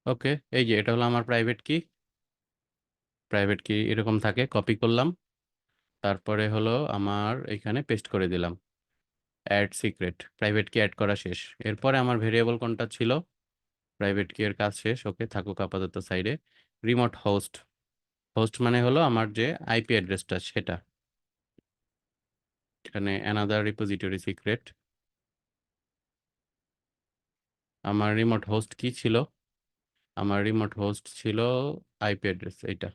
ওকে, এই যে এটা হলো আমার প্রাইভেট কি। প্রাইভেট কি এরকম থাকে, কপি করলাম, তারপরে হলো আমার এখানে পেস্ট করে দিলাম, অ্যাড সিক্রেট, প্রাইভেট কি অ্যাড করা শেষ। এরপরে আমার ভেরিয়েবল কোনটা ছিল, প্রাইভেট কি এর কাজ শেষ। ওকে, থাকুক আপাতত সাইডে। রিমোট হোস্ট, হোস্ট মানে হলো আমার যে আইপি অ্যাড্রেসটা সেটা, এখানে অ্যানাদার রিপোজিটরি সিক্রেট। আমার রিমোট হোস্ট কি ছিল, আমার রিমোট হোস্ট ছিল আইপি অ্যাড্রেস এইটা,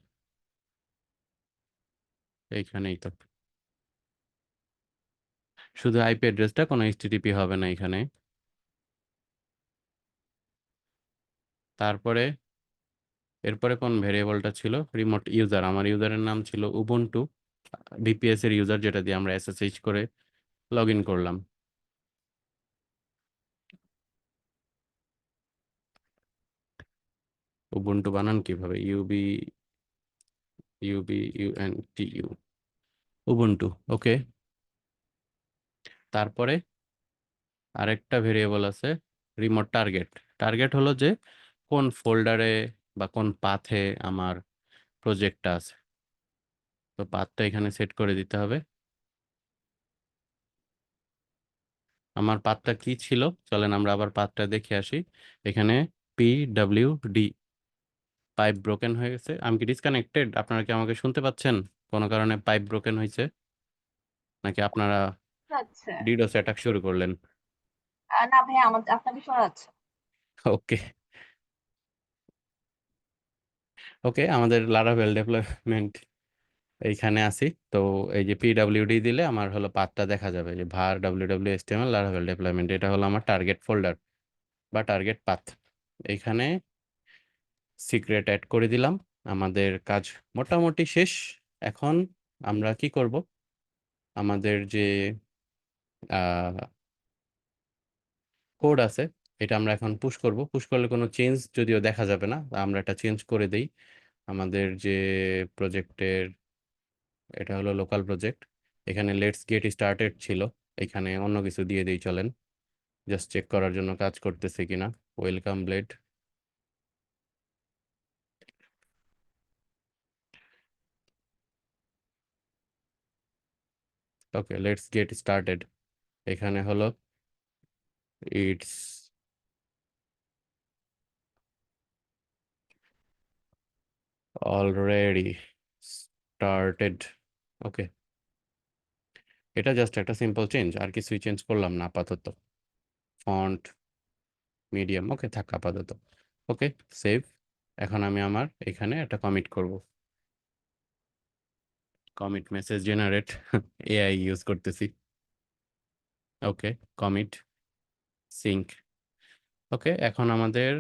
এইখানেই তো, শুধু আইপি অ্যাড্রেসটা, কোনো এইচটিটিপি হবে না এখানে। তারপরে এরপরে কোন ভেরিয়েবলটা ছিল, রিমোট ইউজার, আমার ইউজারের নাম ছিল উবুন্টু, ভিপিএস এর ইউজার যেটা দিয়ে আমরা এসএসএইচ করে লগ ইন করলাম। উবুন্টু বানান কিভাবে, ইউবিইউএনটিইউ, উবুন্টু। ওকে, তারপরে আরেকটা ভেরিয়েবল আছে, রিমোট টার্গেট। টার্গেট হলো যে কোন ফোল্ডারে বা কোন পাথে আমার প্রজেক্টটা আছে, তো পাথটা এখানে সেট করে দিতে হবে। আমার পাথটা কি ছিল, চলেন আমরা আবার পাথটা দেখে আসি। এখানে PWD, পাইপ ব্রোকেন হয়ে গেছে। আমি কি ডিসকানেক্টেড, আপনারা কি আমাকে শুনতে পাচ্ছেন? কোনো কারণে পাইপ ব্রোকেন হয়েছে, নাকি আপনারা আচ্ছা। ডিডোস অ্যাটাক শুরু করলেন? না ভাইয়া, আপনাকে শোনা যাচ্ছে। ওকে, ওকে, আমাদের লারাভেল ডেভেলপমেন্ট এইখানে আসি। তো এই যে পিডাব্লিউডি দিলে আমার হলো পাথটা দেখা যাবে, যে var www.html লারাভেল ডেভেলপমেন্ট, এটা হলো আমার টার্গেট ফোল্ডার বা টার্গেট পাথ। এইখানে সিক্রেট অ্যাড করে দিলাম। আমাদের কাজ মোটামুটি শেষ। এখন আমরা কি করব, আমাদের যে কোড আছে এটা আমরা এখন পুশ করব। পুশ করলে কোনো চেঞ্জ যদিও দেখা যাবে না, আমরা এটা চেঞ্জ করে দেই। আমাদের যে প্রজেক্টের, এটা হলো লোকাল প্রজেক্ট, এখানে লেটস গেট স্টার্টেড ছিল, এখানে অন্য কিছু দিয়ে দিই চলেন, জাস্ট চেক করার জন্য কাজ করতেছে কিনা। Welcome blade, okay let's get started, এখানে হলো ইটস অলরেডি স্টার্টেড। ওকে, এটা জাস্ট একটা সিম্পল চেঞ্জ, আর কিছুই চেঞ্জ করলাম না আপাতত। ফন্ট মিডিয়াম, ওকে থাক আপাতত। ওকে, সেভ। এখন আমি আমার এখানে একটা কমিট করব, commit message generate, AI use করতেছি। ওকে, কমিট সিঙ্ক। ওকে, এখন আমাদের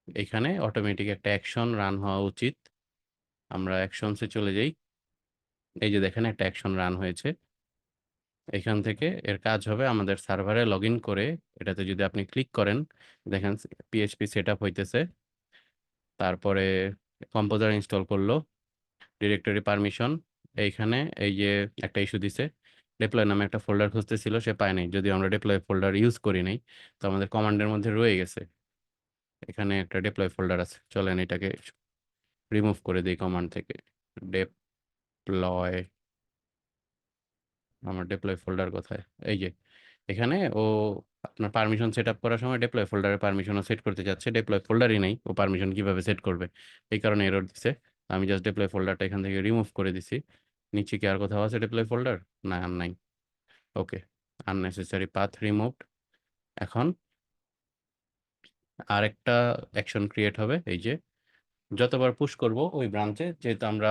এখানে অটোমেটিক একটা অ্যাকশন রান হওয়া উচিত। আমরা অ্যাকশনসে চলে যাই। এই যে দেখেন একটা অ্যাকশন রান হয়েছে। এখান থেকে এর কাজ হবে আমাদের সার্ভারে লগ ইন করে, এটাতে যদি আপনি ক্লিক করেন দেখেন পিএইচপি সেট আপ হইতেছে। তারপরে কম্পোজার ইনস্টল করলো, ডিরেক্টরি পারমিশন, এইখানে এই যে একটা ইস্যু দিছে, ডিপ্লয় নামে একটা ফোল্ডার খুঁজতেছিল, সে পায় নাই, যদিও আমরা ডিপ্লয় ফোল্ডার ইউজ করি নাই, তো আমাদের কমান্ডের মধ্যে রয়ে গেছে। এখানে একটা ডিপ্লয় ফোল্ডার আছে, চলেন এটাকে রিমুভ করে দিই কমান্ড থেকে। ডিপ্লয়, আমার ডিপ্লয় ফোল্ডার কোথায়, এই যে এখানে ও আপনার পারমিশন সেট আপ করার সময় ডিপ্লয় ফোল্ডারের পারমিশনও সেট করতে যাচ্ছে, ডিপ্লয় ফোল্ডারই নেই, ও পারমিশন কিভাবে সেট করবে, এই কারণে এরর দিছে। আমি জাস্ট ডিপ্লয় ফোল্ডারটা এখান থেকে রিমুভ করে দিছি। নিচে কি আর কোথাও আছে ডিপ্লয় ফোল্ডার? না, আর নাই। ওকে, আননেসেসারি পাথ রিমুভড। এখন আরেকটা অ্যাকশন ক্রিয়েট হবে, এই যে যতবার পুশ করব ওই ব্রাঞ্চে, যেহেতু আমরা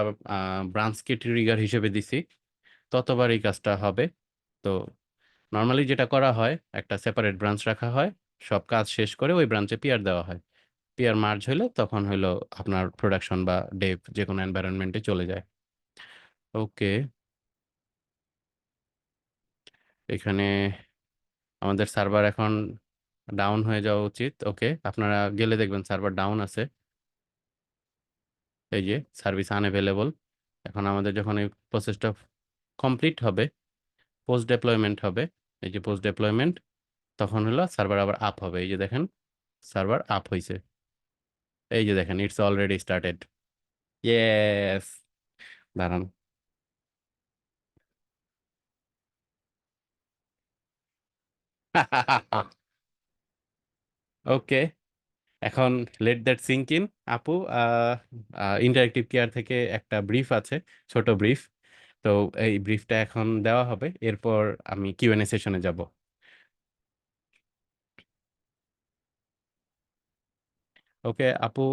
ব্রাঞ্চকে ট্রিগার হিসেবে দিছি, ততবার এই কাজটা হবে। তো নর্মালি যেটা করা হয়, একটা সেপারেট ব্রাঞ্চ রাখা হয়, সব কাজ শেষ করে ওই ব্রাঞ্চে পিআর দেওয়া হয়। পিআর মার্জ হইলে তখন হইলো আপনার প্রোডাকশন বা ডেভ যে কোনো এনভায়রনমেন্টে চলে যায়। ওকে, এখানে আমাদের সার্ভার এখন ডাউন হয়ে যাওয়া উচিত। ওকে, আপনারা গেলে দেখবেন সার্ভার ডাউন আছে, এই যে সার্ভিস আনএভেলেবল। এখন আমাদের যখন এই প্রসেসটা কমপ্লিট হবে, পোস্ট ডেপ্লয়মেন্ট হবে, এই যে পোস্ট ডেপ্লয়মেন্ট, তখন হলো সার্ভার আবার আপ হবে। এই যে দেখেন সার্ভার আপ হয়েছে, এই যে দেখেন ইটস অলরেডি স্টার্টেড। ইয়েস, দাঁড়ান। ওকে, এখন লেট দ্যাট সিঙ্ক ইন। আপু, ইন্টারেক্টিভ কেয়ার থেকে একটা ব্রিফ আছে, ছোট ব্রিফ। তো এই ব্রিফটা এখন দেওয়া হবে, এরপর আমি কিউএনএ সেশনে যাব। ওকে আপু,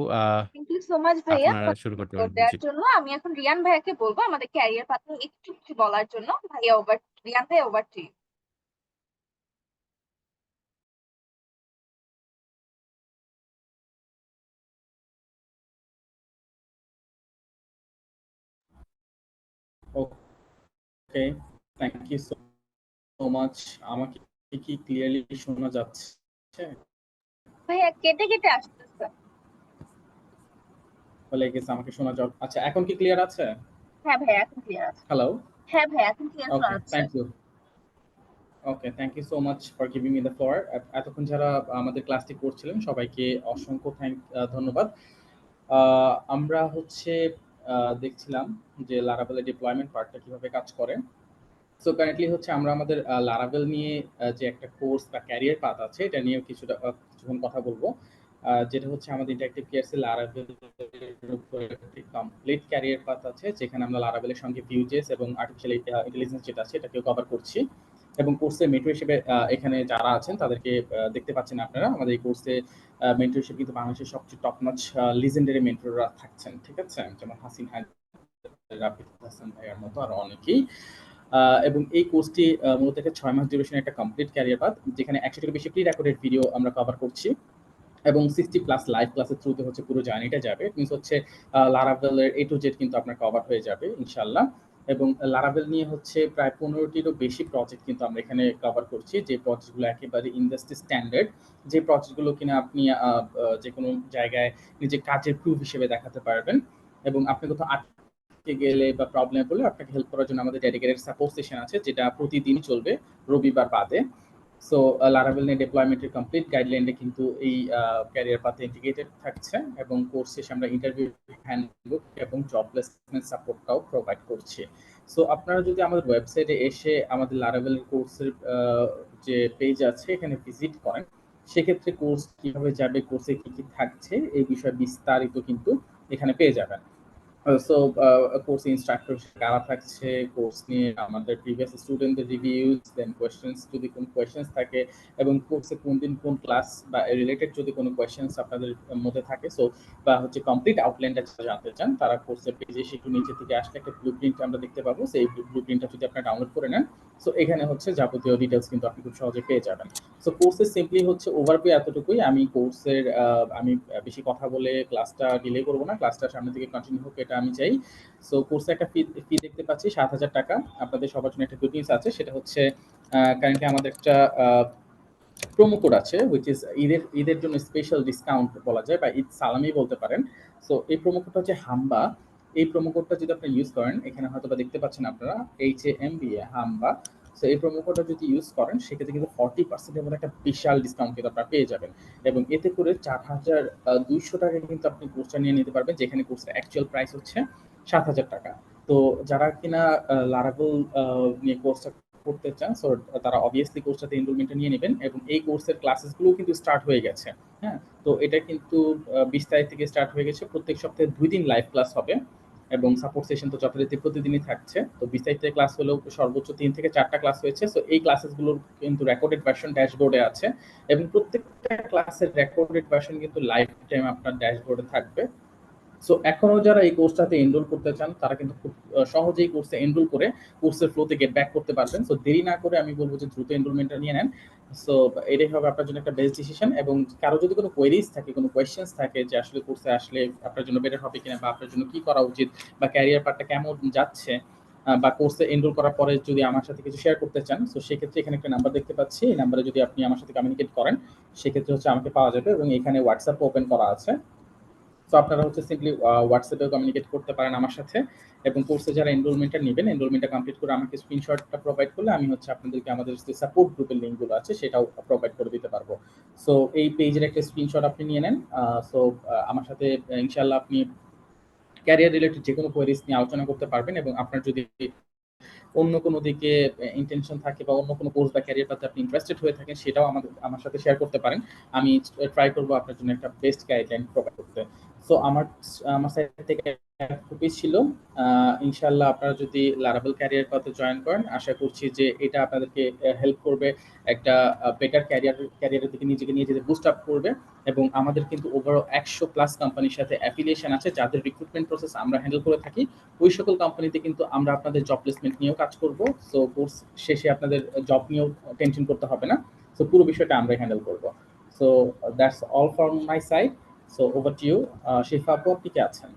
থ্যাংক ইউ সো মাচ ভাইয়া আপনারা শুরু করতে পারেন। জি। দেওয়ার জন্য। আমি এখন রিয়ান ভাইয়াকে বলবো আমাদের ক্যারিয়ার পাথে একটু কিছু বলার জন্য। ভাইয়া ওভার, রিয়ান ভাই over to you. Okay, thank you so much. আমাকে কি ক্লিয়ারলি শোনা যাচ্ছে? ভাইয়া কেটে কেটে আসতেছে। বলে গেছে আমাকে শোনা যাও। আচ্ছা, এখন কি ক্লিয়ার আছে? হ্যাঁ ভাইয়া এখন ক্লিয়ার আছে। হ্যালো। হ্যাঁ ভাইয়া এখন ক্লিয়ার শোনা ওকে, যাচ্ছে। Thank you. Okay, thank you so much for giving me the floor. এতক্ষণ যারা আমাদের ক্লাসটি করছিলেন সবাইকে অসংখ্য ধন্যবাদ। আমরা হচ্ছে দেখছিলাম যে লারাভেলের ডিপ্লয়মেন্ট পার্টটা কিভাবে কাজ করে। সো কারেন্টলি হচ্ছে আমরা আমাদের লারাভেল নিয়ে যে একটা কোর্স বা ক্যারিয়ার পাথ আছে, এটা নিয়ে কিছুক্ষণ কথা বলবো। যেটা হচ্ছে আমাদের ইন্টারেক্টিভ কেয়ারসে লারাভেল উপরে একটি কমপ্লিট ক্যারিয়ার পাথ আছে, যেখানে আমরা লারাভেলের সঙ্গে ভিউজেস এবং আর্টিফিশিয়াল ইন্টেলিজেন্স যেটা আছে এটাকেও কভার করছি। এবং কোর্সে মেন্টর হিসেবে এখানে যারা আছেন তাদেরকে দেখতে পাচ্ছেন আপনারা। আমাদের এই কোর্সে মেন্টর হিসেবে কিন্তু বাংলাদেশের সবচেয়ে টপ নচ লিজেন্ডারি মেন্টররা থাকছেন, ঠিক আছে? যেমন হাসিন রাফিদ হাসান ভাইয়ার মতো আরো অনেকেই। এবং এই কোর্সটি মূলত একটা 6 মাস ডিউরেশনের একটা কমপ্লিট ক্যারিয়ার পাথ, যেখানে 100 টার বেশি প্রি রেকর্ডেড ভিডিও আমরা কভার করছি এবং 60 প্লাস লাইভ ক্লাসের থ্রুতে হচ্ছে পুরো জার্নিটা যাবে। ইট মিনস হচ্ছে লারাভেলের এ টু জেড কিন্তু আপনার কভার হয়ে যাবে ইনশাআল্লাহ। এবং লারাভেল নিয়ে হচ্ছে প্রায় 15টিরও বেশি প্রজেক্ট কিন্তু আমরা এখানে কভার করছি, যে প্রজেক্টগুলো একেবারে ইন্ডাস্ট্রি স্ট্যান্ডার্ড, যে প্রজেক্টগুলো কিনা আপনি যে কোনো জায়গায় নিজে কাজের প্রুফ হিসেবে দেখাতে পারবেন। এবং আপনি কোথাও আটকে গেলে বা প্রবলেমে পড়লে আপনাকে হেল্প করার জন্য আমাদের ডেডিকেটেড সাপোর্ট সেশন আছে, যেটা প্রতিদিনই চলবে রবিবার বাদে। সো লারাভেল নিয়ে ডেপ্লয়মেন্টের কমপ্লিট গাইডলাইনে কিন্তু এই ক্যারিয়ার পাথে ইন্টিগ্রেটেড থাকছে এবং কোর্স শেষে আমরা ইন্টারভিউ হ্যান্ডবুক এবং জব প্লেসমেন্ট সাপোর্টটাও প্রোভাইড করছি। সো আপনারা যদি আমাদের ওয়েবসাইটে এসে আমাদের লারাভেল কোর্সের যে পেজ আছে এখানে ভিজিট করেন, সেক্ষেত্রে কোর্স কিভাবে যাবে, কোর্সে কি কি থাকছে এই বিষয়ে বিস্তারিত কিন্তু এখানে পেয়ে যাবেন। সো কোর্স ইনস্ট্রাক্টর কারা থাকছে, কোর্স নিয়ে আমাদের প্রিভিয়াস স্টুডেন্টদের রিভিউজ, দেন কোয়েশ্চেন্স যদি কোনো কোয়েশ্চেন্স থাকে, এবং কোর্সে কোন দিন কোন ক্লাস বা রিলেটেড যদি কোনো কোয়েশ্চেন্স আপনাদের মধ্যে থাকে, সো বা হচ্ছে কমপ্লিট আউটলাইনটা জানতে চান, তারা কোর্সের পেজে একটু নিচে থেকে আসলে একটা ব্লু প্রিন্ট আমরা দেখতে পাবো। সেই ব্লু প্রিন্টটা যদি আপনারা ডাউনলোড করে নেন, সো এখানে হচ্ছে যাবতীয় ডিটেলস কিন্তু আপনি খুব সহজে পেয়ে যাবেন। সো কোর্সের সিম্পলি হচ্ছে ওভারভিউ এতটুকুই। আমি কোর্সের আমি বেশি কথা বলে ক্লাসটা ডিলে করব না, ক্লাসটা সামনে থেকে কন্টিনিউ হোক এটা আমি চাই। সো কোর্সে একটা ফি দেখতে পাচ্ছি 7,000 টাকা। আপনাদের সবার জন্য একটা গুড নিউজ আছে, সেটা হচ্ছে কারেন্টলি আমাদের একটা প্রোমো কোড আছে, হুইচ ইজ ঈদের জন্য স্পেশাল ডিসকাউন্ট বলা যায়, বা ঈদ সালামি বলতে পারেন। সো এই প্রোমো কোডটা হচ্ছে হাম্বা। এই প্রোমো কোডটা যদি আপনি ইউজ করেন, এখানে হয়তো বা দেখতে পাচ্ছেন আপনারা HAMBA হাম্বা। সো এই প্রোমো কোডটা যদি ইউজ করেন, সেক্ষেত্রে কিন্তু 40% এর মতো একটা বিশাল ডিসকাউন্ট কিন্তু আপনারা পেয়ে যাবেন। এবং এতে করে 4,200 টাকা কিন্তু আপনি কোর্সটা নিয়ে নিতে পারবেন, যেখানে কোর্সের অ্যাকচুয়াল প্রাইস হচ্ছে 7,000 টাকা। তো যারা কিনা লারাভেল নিয়ে কোর্সটা করতে চান, সো তারা অবভিয়াসলি কোর্সটাতে এনরোলমেন্টটা নিয়ে নেবেন। এবং এই কোর্সের ক্লাসেসগুলো কিন্তু স্টার্ট হয়ে গেছে। হ্যাঁ, তো এটা কিন্তু 20 তারিখ থেকে স্টার্ট হয়ে গেছে। প্রত্যেক সপ্তাহে 2 দিন লাইভ ক্লাস হবে এবং সাপোর্ট সেশন তো যথারীতি প্রতিদিনই থাকছে। তো 20 তারিখ থেকে ক্লাস হলেও সর্বোচ্চ 3 থেকে 4টা ক্লাস হয়েছে। সো এই ক্লাসেসগুলোর কিন্তু রেকর্ডেড ভার্সন ড্যাশবোর্ডে আছে এবং প্রত্যেকটা ক্লাসের রেকর্ডেড ভার্সন কিন্তু লাইফ টাইম আপনার ড্যাশবোর্ডে থাকবে। সো এখনো যারা এই কোর্সটাতে এনরোল করতে চান, তারা কিন্তু খুব সহজেই কোর্সে এনরোল করে কোর্সের ফ্লোতে গেট ব্যাক করতে পারবেন। সো দেরি না করে আমি বলবো যে দ্রুত এনরোলমেন্টটা নিয়ে নেন। সো এটাই হবে আপনার জন্য একটা বেস্ট ডিসিশন। এবং কারো যদি কোনো কোয়েরিজ থাকে, কোনো কোয়েশ্চেন্স থাকে যে আসলে কোর্সে আসলে আপনার জন্য বেটার হবে কিনা, বা আপনার জন্য কি করা উচিত, বা ক্যারিয়ার পার্টটা কেমন যাচ্ছে, বা কোর্সে এনরোল করার পরে যদি আমার সাথে কিছু শেয়ার করতে চান, সো সেক্ষেত্রে এখানে একটা নাম্বার দেখতে পাচ্ছি। এই নাম্বারে যদি আপনি আমার সাথে কমিউনিকেট করেন, সেক্ষেত্রে হচ্ছে আমাকে পাওয়া যাবে এবং এখানে হোয়াটসঅ্যাপ ওপেন করা আছে। তো আপনারা হচ্ছে সিম্পলি হোয়াটসঅ্যাপেও কমিউনিকেট করতে পারেন আমার সাথে। এবং কোর্সে যারা এনরোলমেন্টটা নেবেন, এনরোলমেন্টটা কমপ্লিট করে আমাকে স্ক্রিনশটটা প্রোভাইড করলে আমি হচ্ছে আপনাদেরকে আমাদের যে সাপোর্ট গ্রুপের লিঙ্কগুলো আছে সেটাও প্রোভাইড করে দিতে পারবো। সো এই পেজের একটা স্ক্রিনশট আপনি নিয়ে নেন। সো আমার সাথে ইনশাআল্লাহ আপনি ক্যারিয়ার রিলেটেড যে কোনো কোয়েরিজ নিয়ে আলোচনা করতে পারবেন। এবং আপনার যদি অন্য কোনো দিকে ইন্টেনশন থাকে, বা অন্য কোনো কোর্স বা ক্যারিয়ার পাথে আপনি ইন্টারেস্টেড হয়ে থাকেন, সেটাও আমার সাথে শেয়ার করতে পারেন। আমি ট্রাই করবো আপনার জন্য একটা বেস্ট গাইডলাইন প্রোভাইড করতে। সো আমার সাইড থেকে খুবই ছিল। ইনশাআল্লাহ আপনারা যদি লারাভেল ক্যারিয়ার পাথে জয়েন করেন, আশা করছি যে এটা আপনাদেরকে হেল্প করবে একটা বেটার ক্যারিয়ারের দিকে নিজেকে নিয়ে যেতে বুস্ট আপ করবে। এবং আমাদের কিন্তু ওভারঅল 100 প্লাস কোম্পানির সাথে অ্যাফিলিয়েশন আছে, যাদের রিক্রুটমেন্ট প্রসেস আমরা হ্যান্ডেল করে থাকি। ওই সকল কোম্পানিতে কিন্তু আমরা আপনাদের জব প্লেসমেন্ট নিয়েও কাজ করব। সো কোর্স শেষে আপনাদের জব নিয়েও টেনশন করতে হবে না। সো পুরো বিষয়টা আমরা হ্যান্ডেল করব। So that's all from my side. So over to you. Shifa আপু, আপনি কে আছেন?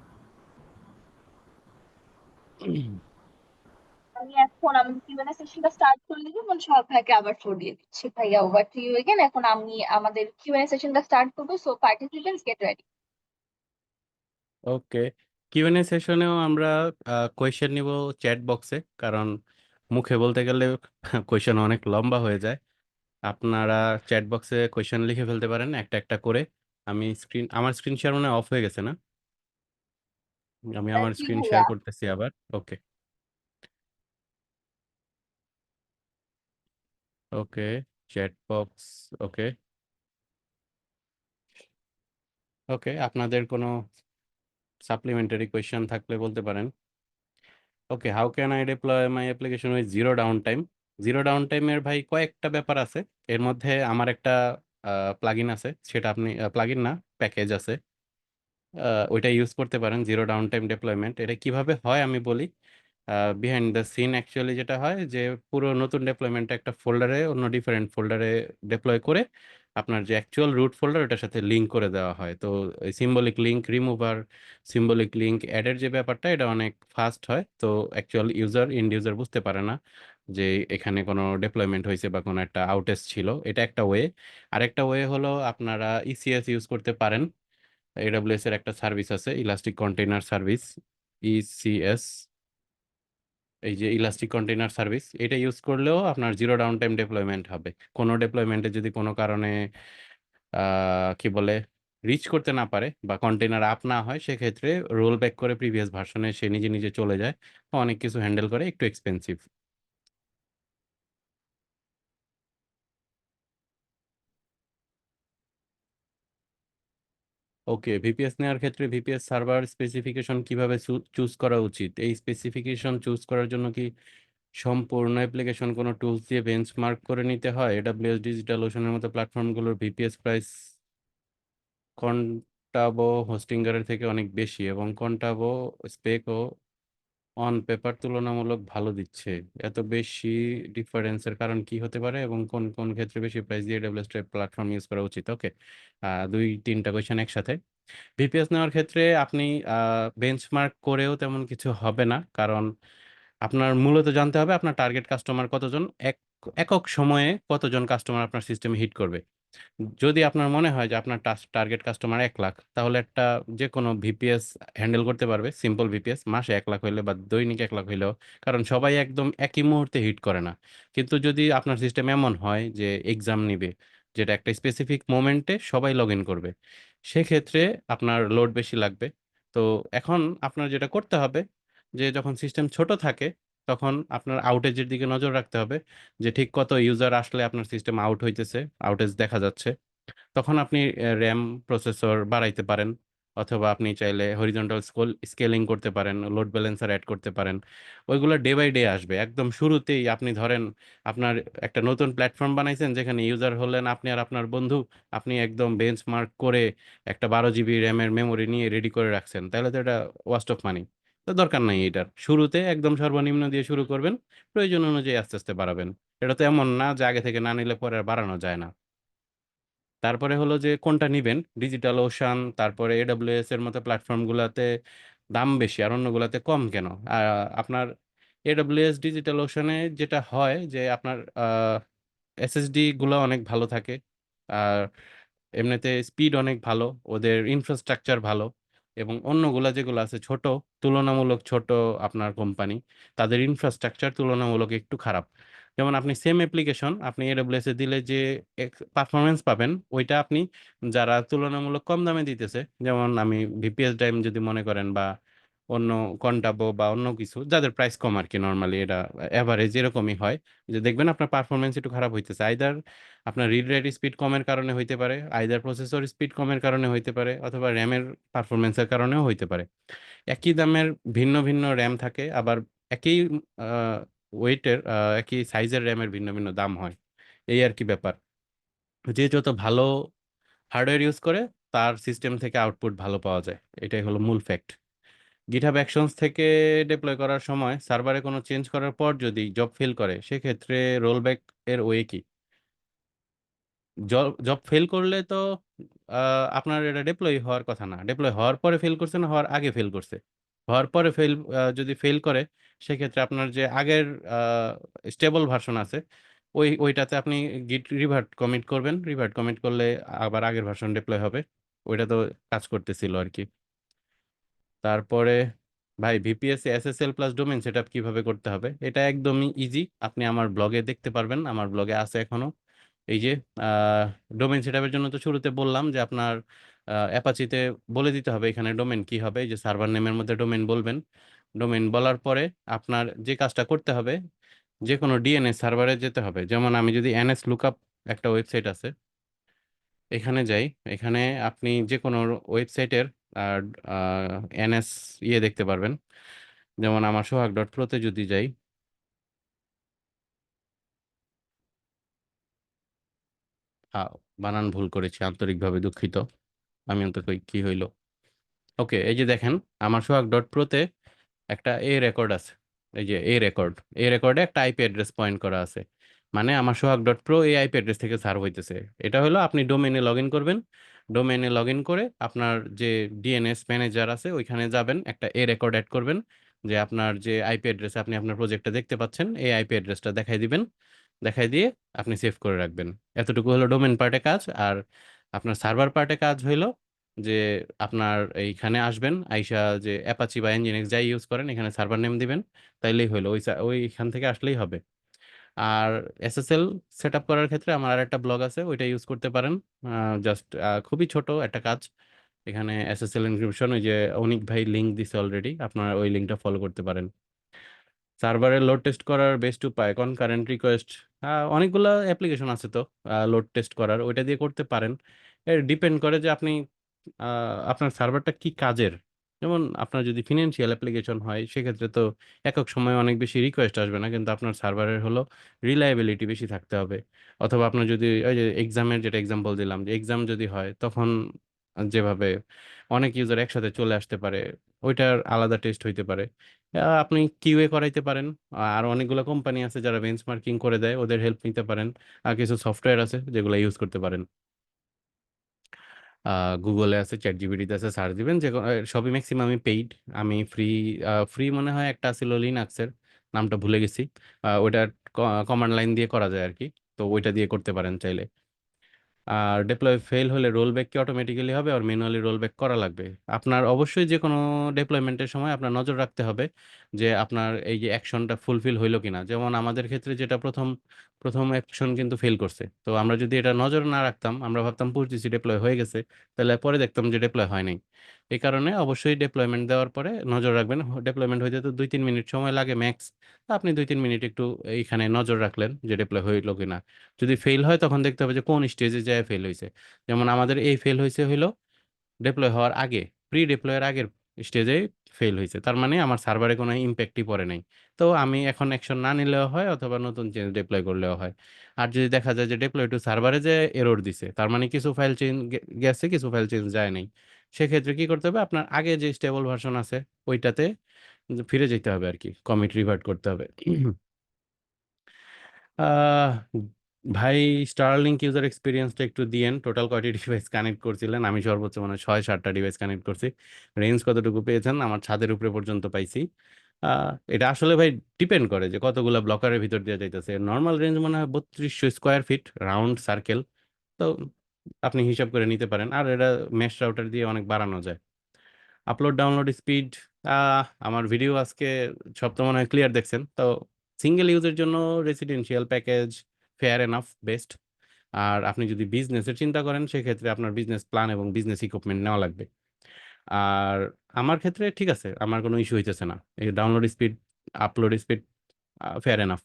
আমি এখন আমাদের কিউএনএ সেশনটা স্টার্ট করে দিব এবং সব ভাইকে আবার ফ্লোর দিয়ে দিচ্ছি। ভাইয়া, ওভার টু ইউ এগেন। এখন আমি আমাদের কিউএনএ সেশনটা স্টার্ট করবো, সো পার্টিসিপেন্টস গেট রেডি। ওকে, কিউএনএ সেশনেও আমরা কোয়েশ্চেন নিব চ্যাট বক্সে, কারণ মুখে বলতে গেলে কোয়েশ্চেন অনেক লম্বা হয়ে যায়। আপনারা চ্যাট বক্সে কোয়েশ্চেন লিখে ফেলতে পারেন একটা একটা করে। আমার স্ক্রিন শেয়ার মনে অফ হয়ে গেছে না? আমি আমার জি স্ক্রিন ভাইয়া। শেয়ার করতেছি আবার। ওকে, ওকে, চ্যাট বক্স। ওকে, ওকে, আপনাদের কোনো সাপ্লিমেন্টারি কোয়েশ্চেন থাকলে বলতে পারেন। Okay, how can I deploy my application with zero down time? Zero down টাইমের ভাই কয়েকটা ব্যাপার আছে। এর মধ্যে আমার একটা প্লাগইন আছে, সেটা আপনি প্লাগইন না, প্যাকেজ আছে, ওইটা ইউজ করতে পারেন, জিরো ডাউন টাইম ডেপ্লয়মেন্ট। এটা কিভাবে হয় আমি বলি। বিহাইন্ড দ্য সিন অ্যাকচুয়ালি যেটা হয় যে পুরো নতুন ডেপ্লয়মেন্ট একটা ফোল্ডারে অন্য ডিফারেন্ট ফোল্ডারে ডিপ্লয় করে আপনার যে অ্যাকচুয়াল রুট ফোল্ডার ওটার সাথে লিঙ্ক করে দেওয়া হয়। তো symbolic link remover, symbolic link অ্যাডের যে ব্যাপারটা, এটা অনেক ফাস্ট হয়। তো অ্যাকচুয়াল এন্ড ইউজার বুঝতে পারে না যে এখানে কোনো ডেপ্লয়মেন্ট হয়েছে বা কোনো একটা আউটেজ ছিল। এটা একটা ওয়ে। আরেকটা ওয়ে হলো আপনারা ইসিএস ইউজ করতে পারেন। এডব্লিউএস এর একটা সার্ভিস আছে, ইলাস্টিক কন্টেইনার সার্ভিস, ইসিএস। এই যে ইলাস্টিক কন্টেইনার সার্ভিস, এটা ইউজ করলেও আপনার জিরো ডাউন টাইম ডেপ্লয়মেন্ট হবে। কোনো ডেপ্লয়মেন্টে যদি কোনো কারণে কি বলে রিচ করতে না পারে বা কন্টেইনার আপ না হয়, সেক্ষেত্রে রোল ব্যাক করে প্রিভিয়াস ভার্সনে সে নিজে নিজে চলে যায়। তো অনেক কিছু হ্যান্ডেল করে, একটু এক্সপেন্সিভ। ওকে, ভিপিএস নেওয়ার ক্ষেত্রে ভিপিএস সার্ভার স্পেসিফিকেশন কিভাবে চুজ করা উচিত? এই স্পেসিফিকেশন চুজ করার জন্য কি সম্পূর্ণ অ্যাপ্লিকেশন কোনো টুলস দিয়ে বেঞ্চমার্ক করে নিতে হয়? এডব্লিউএস, ডিজিটাল ওশানের মতো প্ল্যাটফর্মগুলোর ভিপিএস প্রাইস কন্টাবো হোস্টিঙ্গারের থেকে অনেক বেশি, এবং কন্টাবো স্পেক ও অন পেপার তুলনামূলক ভালো দিচ্ছে। এত বেশি ডিফারেন্সের কারণ কি হতে পারে, এবং কোন কোন ক্ষেত্রে বেশি প্রাইস দিয়ে এডব্লিউএস প্ল্যাটফর্ম ইউজ করা উচিত? ওকে, দুই তিনটা কোয়েশ্চেন একসাথে। ভিপিএস নেওয়ার ক্ষেত্রে আপনি বেঞ্চমার্ক করেও তেমন কিছু হবে না, কারণ আপনার মূলত জানতে হবে আপনার টার্গেট কাস্টমার কতজন, একক সময়ে কতজন কাস্টমার আপনার সিস্টেমে হিট করবে। যদি আপনার মনে হয় যে আপনার টার্গেট কাস্টমার 1 লাখ, তাহলে একটা যে কোনো ভিপিএস হ্যান্ডেল করতে পারবে, সিম্পল ভিপিএস, মাসে 1 লাখ হইলে বা দৈনিক 1 লাখ হইলেও। কারণ সবাই একদম একই মুহূর্তে হিট করে না। কিন্তু যদি আপনার সিস্টেম এমন হয় যে এক্সাম নিবে, যেটা একটা স্পেসিফিক মোমেন্টে সবাই লগ ইন করবে, সেক্ষেত্রে আপনার লোড বেশি লাগবে। তো এখন আপনার যেটা করতে হবে, যে যখন সিস্টেম ছোট থাকে তখন আপনার আউটেজের দিকে নজর রাখতে হবে, যে ঠিক কত ইউজার আসলে আপনার সিস্টেম আউট হইতেছে, আউটেজ দেখা যাচ্ছে। তখন আপনি র্যাম প্রসেসর বাড়াইতে পারেন, অথবা আপনি চাইলে হরিজন্টাল স্কেলিং করতে পারেন, লোড ব্যালেন্সার অ্যাড করতে পারেন। ওইগুলো ডে বাই ডে আসবে। একদম শুরুতেই আপনি ধরেন আপনার একটা নতুন প্ল্যাটফর্ম বানাইছেন যেখানে ইউজার হলেন আপনি আর আপনার বন্ধু, আপনি একদম বেঞ্চমার্ক করে একটা 12 জিবি র্যামের মেমোরি নিয়ে রেডি করে রাখছেন, তাহলে তো এটা ওয়াস্ট অফ মানি। তো দরকার নাই এটার। শুরুতে একদম সর্বনিম্ন দিয়ে শুরু করবেন, প্রয়োজন অনুযায়ী আস্তে আস্তে বাড়াবেন। এটা তো এমন না যে আগে থেকে না নিলে পরে আর বাড়ানো যায় না। তারপরে হলো যে কোনটা নিবেন, ডিজিটাল ওশান তারপরে এডব্লিউএস এর মতো প্ল্যাটফর্মগুলোতে দাম বেশি আর অন্যগুলোতে কম কেন? আপনার এডব্লিউএস ডিজিটাল ওশানে যেটা হয় যে আপনার এসএসডি গুলো অনেক ভালো থাকে, আর এমনিতে স্পিড অনেক ভালো, ওদের ইনফ্রাস্ট্রাকচার ভালো। এবং অন্যগুলা যেগুলো আছে ছোট, তুলনামূলক ছোট আপনার কোম্পানি, তাদের ইনফ্রাস্ট্রাকচার তুলনামূলক একটু খারাপ। যেমন আপনি সেম অ্যাপ্লিকেশন আপনি এডব্লিউএস এ দিলে যে পারফরমেন্স পাবেন, ওইটা আপনি যারা তুলনামূলক কম দামে দিতেছে, যেমন আমি ভিপিএস টাইম যদি মনে করেন, বা অন্য কন্টাবো বা অন্য কিছু যাদের প্রাইস কম আর কি, নর্মালি এটা এভারেজ এরকমই হয়, যে দেখবেন আপনার পারফরমেন্স একটু খারাপ হইতেছে। আইদার আপনার রিড রাইট স্পিড কমের কারণে হইতে পারে, আইদার প্রসেসর স্পিড কমের কারণে হইতে পারে, অথবা র্যামের পারফরমেন্সের কারণেও হইতে পারে। একই দামের ভিন্ন ভিন্ন র্যাম থাকে, আবার একই ওয়েটের একই সাইজের র্যামের ভিন্ন ভিন্ন দাম হয়। এই আর কি ব্যাপার। যে যত ভালো হার্ডওয়্যার ইউজ করে তার সিস্টেম থেকে আউটপুট ভালো পাওয়া যায়, এটাই হলো মূল ফ্যাক্ট। গিটহাব অ্যাকশনস থেকে ডিপ্লয় করার সময় সার্ভারে কোনো চেঞ্জ করার পর যদি জব ফেল করে, সেক্ষেত্রে রোলব্যাক এর ওয়ে কি? জব জব ফেল করলে তো আপনার এটা ডিপ্লয় হওয়ার কথা না। ডিপ্লয় হওয়ার পরে ফেল করছে না হওয়ার আগে ফেল করছে? হওয়ার পরে যদি ফেল করে, সেক্ষেত্রে আপনার যে আগের স্টেবল ভার্সন আছে, ওইটাতে আপনি গিট রিভার্ট কমিট করবেন। রিভার্ট কমিট করলে আবার আগের ভার্সন ডিপ্লয় হবে। ওইটা তো কাজ করতেছিল আর কি। তারপরে ভাই, VPS SSL plus domain setup কিভাবে করতে হবে, এটা একদমই ইজি। আপনি আমার ব্লগে দেখতে পারবেন, আমার ব্লগে আছে এখনো। এই যে ডোমেন সেটআপের জন্য তো শুরুতে বললাম যে আপনার অ্যাপাচিতে বলে দিতে হবে এখানে ডোমেন কি হবে। এই যে সার্ভার নেমের মধ্যে ডোমেন বলবেন। ডোমেন বলার পরে আপনার যে কাজটা করতে হবে, যে কোনো ডিএনএস সার্ভারে যেতে হবে। যেমন আমি যদি এনএস লুকআপ, একটা ওয়েবসাইট আছে, এখানে যাই, এখানে আপনি যে কোনো ওয়েবসাইটের এনএস দেখতে পারবেন। যেমন আমার সোহাগ ডট প্রোতে যদি যাই, বানান ভুল করেছি, আন্তরিকভাবে দুঃখিত। আমি অন্তত কি হইলো। ওকে, এই যে দেখেন আমার সোহাগ ডট প্রোতে একটা এ রেকর্ড আছে। এই যে এ রেকর্ডে একটা আইপি অ্যাড্রেস পয়েন্ট করা আছে, মানে আমার সোহাগ ডট প্রো এই আইপি অ্যাড্রেস থেকে সার্ভ হইতেছে। এটা হলো আপনি ডোমেইনে লগ ইন করবেন, ডোমেইনে লগ ইন করে আপনার যে ডিএনএস ম্যানেজার আছে ওইখানে যাবেন, একটা এ রেকর্ড অ্যাড করবেন যে আপনার যে আইপি অ্যাড্রেস আপনি আপনার প্রজেক্টটা দেখতে পাচ্ছেন এই আইপি অ্যাড্রেসটা দেখাই দিবেন, দেখাই দিয়ে আপনি সেভ করে রাখবেন। এতটুকু হলো ডোমেন পার্টে কাজ। আর আপনার সার্ভার পার্টে কাজ হইলো যে আপনার এইখানে আসবেন, আইসা যে অ্যাপাচি বা এনজিনিক্স যাই ইউজ করেন এখানে সার্ভার নেম দিবেন, তাইলেই হলো। ওইখান থেকে আসলেই হবে। আর এসএসএল সেট আপ করার ক্ষেত্রে আমার আর একটা ব্লগ আছে, ওইটা ইউজ করতে পারেন। জাস্ট খুবই ছোট একটা কাজ। এখানে এসএসএল এনক্রিপশন, ওই যে অনিক ভাই লিঙ্ক দিছে অলরেডি, আপনার ওই লিঙ্কটা ফলো করতে পারেন। সার্ভারে লোড টেস্ট করার বেস্ট উপায় কনকারেন্ট রিকোয়েস্ট, অনেকগুলো অ্যাপ্লিকেশন আছে তো লোড টেস্ট করার, ওইটা দিয়ে করতে পারেন। এর ডিপেন্ড করে যে আপনি আপনার সার্ভারটা কি কাজের। যেমন আপনার যদি ফিনান্সিয়াল অ্যাপ্লিকেশন হয় সেক্ষেত্রে তো একক সময়ে অনেক বেশি রিকোয়েস্ট আসবে না, কিন্তু আপনার সার্ভারের হলো রিলায়েবিলিটি বেশি থাকতে হবে। অথবা আপনার যদি ওই যে এক্সামের যেটা এক্সাম্পল দিলাম, যে এক্সাম যদি হয় তখন যেভাবে অনেক ইউজার একসাথে চলে আসতে পারে, ওইটার আলাদা টেস্ট হইতে পারে। আপনি কিউএ করাইতে পারেন। আর অনেকগুলো কোম্পানি আছে যারা বেঞ্চমার্কিং করে দেয়, ওদের হেল্প নিতে পারেন। আর কিছু সফটওয়্যার আছে যেগুলো ইউজ করতে পারেন। গুগলে আছে, চ্যাট জিপিটিতে আছে, সার্চ দিবেন যে সবই ম্যাক্সিমামই পেইড। আমি ফ্রি মনে হয় একটা ছিল লিনাক্সের, নামটা ভুলে গেছি। ওইটা কমান্ড লাইন দিয়ে করা যায় আর কি, তো ওইটা দিয়ে করতে পারেন চাইলে। আর ডিপ্লয় ফেল হলে রোল ব্যাক কি অটোমেটিক্যালি হবে আর ম্যানুয়ালি রোল ব্যাক করা লাগবে? আপনার অবশ্যই যে কোনো ডেপ্লয়মেন্টের সময় আপনার নজর রাখতে হবে যে আপনার এই যে অ্যাকশনটা ফুলফিল হইলো কিনা। যেমন আমাদের ক্ষেত্রে যেটা প্রথম প্রথম অ্যাকশন কিন্তু ফেল করছে, তো আমরা যদি এটা নজর না রাখতাম, আমরা ভাবতাম পুশ দিছি ডিপ্লয় হয়ে গেছে, তাহলে পরে দেখতাম যে ডিপ্লয় হয় নাই। এই কারণে অবশ্যই ডিপ্লয়মেন্ট দেওয়ার পরে নজর রাখবেন। ডিপ্লয়মেন্ট হইতে তো 2-3 মিনিট সময় লাগে ম্যাক্স, আপনি 2-3 মিনিট একটু এইখানে নজর রাখলেন যে ডিপ্লয় হইলো কিনা। যদি ফেল হয় তখন দেখতে হবে যে কোন স্টেজে যায় ফেল হয়েছে। যেমন আমাদের এই ফেল হয়েছে হইলো ডিপ্লয় হওয়ার আগে, প্রি ডিপ্লয়ের আগের স্টেজে ফেল হয়েছে, তার মানে আমার সার্ভারে কোনো ইম্প্যাক্টই পড়ে নাই। তো আমি এখন অ্যাকশন না নিলেও হয় অথবা নতুন চেঞ্জ ডিপ্লয় করলেও হয়। আর যদি দেখা যায় যে ডিপ্লয় টু সার্ভারে যে এরর দিছে, তার মানে কিছু ফাইল চেঞ্জ গেছে, কিছু ফাইল চেঞ্জ যায় নাই, সেক্ষেত্রে কি করতে হবে, আপনার আগে যে স্টেবল ভার্সন আছে ওইটাতে ফিরে যেতে হবে আর কি, কমিট রিভার্ট করতে হবে। আহ ভাই, স্টারলিংক ইউজার এক্সপিরিয়েন্সটা একটু দিয়েন। টোটাল কয়টি ডিভাইস কানেক্ট করছিলেন? আমি সর্বোচ্চ মানে 6-7টা ডিভাইস কানেক্ট করছি। রেঞ্জ কতটুকু পেয়েছেন? আমার ছাদের উপরে পর্যন্ত পাইছি। এটা আসলে ভাই ডিপেন্ড করে যে কতগুলা ব্লকারের ভিতর দিয়ে যাইতেছে। নর্মাল রেঞ্জ মনে হয় 3200 স্কোয়ার ফিট রাউন্ড সার্কেল। তো আপনি হিসাব করে নিতে পারেন, আর এটা মেশ রাউটার দিয়ে অনেক বাড়ানো যায়। আপলোড ডাউনলোড স্পিড, আমার ভিডিও আজকে সব তো মনে হয় ক্লিয়ার দেখছেন তো। সিঙ্গেল ইউজের জন্য residential package fair enough best. আর আপনি যদি বিজনেসের চিন্তা করেন সেক্ষেত্রে আপনার বিজনেস প্ল্যান এবং বিজনেস ইকুইপমেন্ট নেওয়া লাগবে। আর আমার ক্ষেত্রে ঠিক আছে, আমার কোনো ইস্যু হইতেছে না, এই download speed, upload speed fair enough.